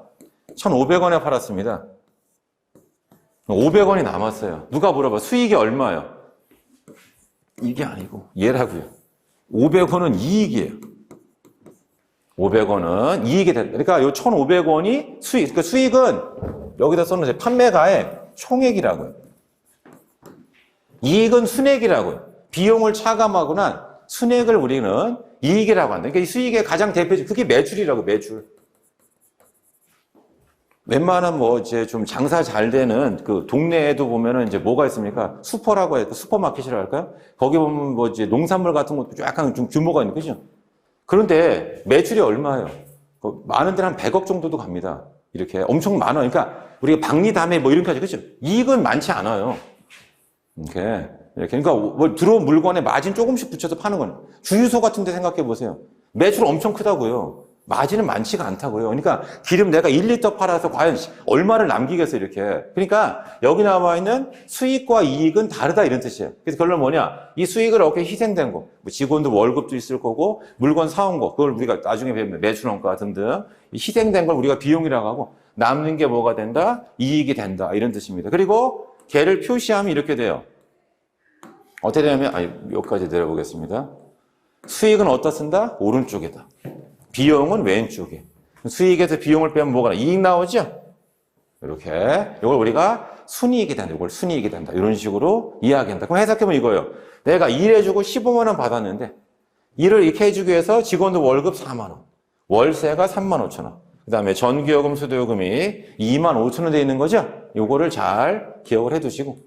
1,500원에 팔았습니다. 500원이 남았어요. 누가 물어봐. 수익이 얼마예요? 이게 아니고 얘라고요. 500원은 이익이에요. 500원은 이익이 된다. 그러니까 요 1,500원이 수익. 그러니까 수익은 여기다 써놓으세요. 판매가의 총액이라고요. 이익은 순액이라고요. 비용을 차감하고 난 순액을 우리는 이익이라고 한다. 그러니까 이 수익의 가장 대표적, 그게 매출이라고, 매출. 웬만한 이제 좀 장사 잘 되는 그 동네에도 보면은 이제 뭐가 있습니까? 슈퍼라고 할까? 슈퍼마켓이라고 할까요? 거기 보면 이제 농산물 같은 것도 약간 좀 규모가 있는, 그죠? 그런데 매출이 얼마예요? 많은 데는 한 100억 정도도 갑니다. 이렇게 엄청 많아요. 그러니까 우리가 박리담에 이런까지, 그죠? 이익은 많지 않아요. 이렇게. 그러니까 들어온 물건에 마진 조금씩 붙여서 파는 거는. 주유소 같은 데 생각해 보세요. 매출 엄청 크다고요. 마진은 많지가 않다고요. 그러니까 기름 내가 1리터 팔아서 과연 얼마를 남기겠어요, 이렇게. 그러니까 여기 나와 있는 수익과 이익은 다르다, 이런 뜻이에요. 그래서 결론은 뭐냐? 이 수익을 얻기 희생된 거. 직원들 월급도 있을 거고, 물건 사온 거. 그걸 우리가 나중에 배우면 매출원가 등등. 희생된 걸 우리가 비용이라고 하고, 남는 게 뭐가 된다? 이익이 된다. 이런 뜻입니다. 그리고 걔를 표시하면 이렇게 돼요. 어떻게 되냐면, 여기까지 내려보겠습니다. 수익은 어디다 쓴다? 오른쪽에다. 비용은 왼쪽에. 수익에서 비용을 빼면 뭐가 나? 이익 나오죠? 이렇게. 이걸 우리가 순이익이 된다. 이걸 순이익이 된다. 이런 식으로 이야기한다. 그럼 해석해보면 이거예요. 내가 일해주고 15만 원 받았는데, 일을 이렇게 해주기 위해서 직원들 월급 4만 원. 월세가 3만 5천 원. 그 다음에 전기요금, 수도요금이 2만 5천 원 돼 있는 거죠? 요거를 잘 기억을 해 두시고.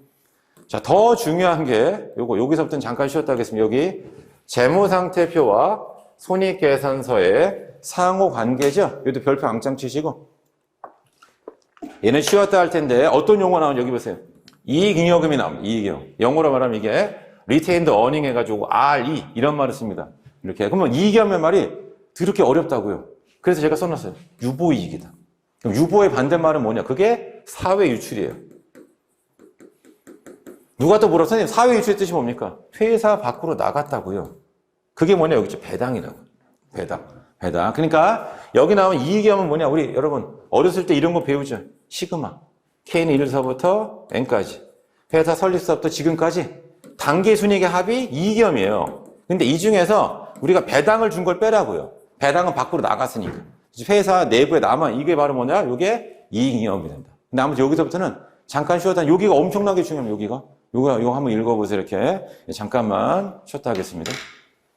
자, 더 중요한 게, 여기서부터는 잠깐 쉬었다 하겠습니다. 여기 재무상태표와 손익계산서의 상호 관계죠? 여기도 별표 앙짱 치시고. 얘는 쉬었다 할 텐데, 어떤 용어 나오는지 여기 보세요. 이익잉여금이 나옵니다. 이익잉여금. 영어로 말하면 이게 retained earning 해가지고 RE 이런 말을 씁니다. 이렇게. 그러면 이익잉여금의 말이 그렇게 어렵다고요. 그래서 제가 써놨어요. 유보이익이다. 그럼 유보의 반대말은 뭐냐? 그게 사회유출이에요. 누가 또 물어, 선생님, 사회유출의 뜻이 뭡니까? 회사 밖으로 나갔다고요. 그게 뭐냐? 여기 있죠. 배당이라고. 배당. 그러니까 여기 나오면 이익이하면 뭐냐? 우리 여러분 어렸을 때 이런 거 배우죠. 시그마. K는 1에서부터 N까지. 회사 설립서부터 지금까지 단기 순이익의 합이 이익이험이에요. 근데 이 중에서 우리가 배당을 준 걸 빼라고요. 배당은 밖으로 나갔으니까. 회사 내부에 남아. 이게 바로 뭐냐? 이게 이익이험이 된다. 근데 아무튼 여기서부터는 잠깐 쉬었다. 여기가 엄청나게 중요합니다. 여기가. 요거 한번 읽어보세요. 이렇게. 잠깐만 쉬었다 하겠습니다.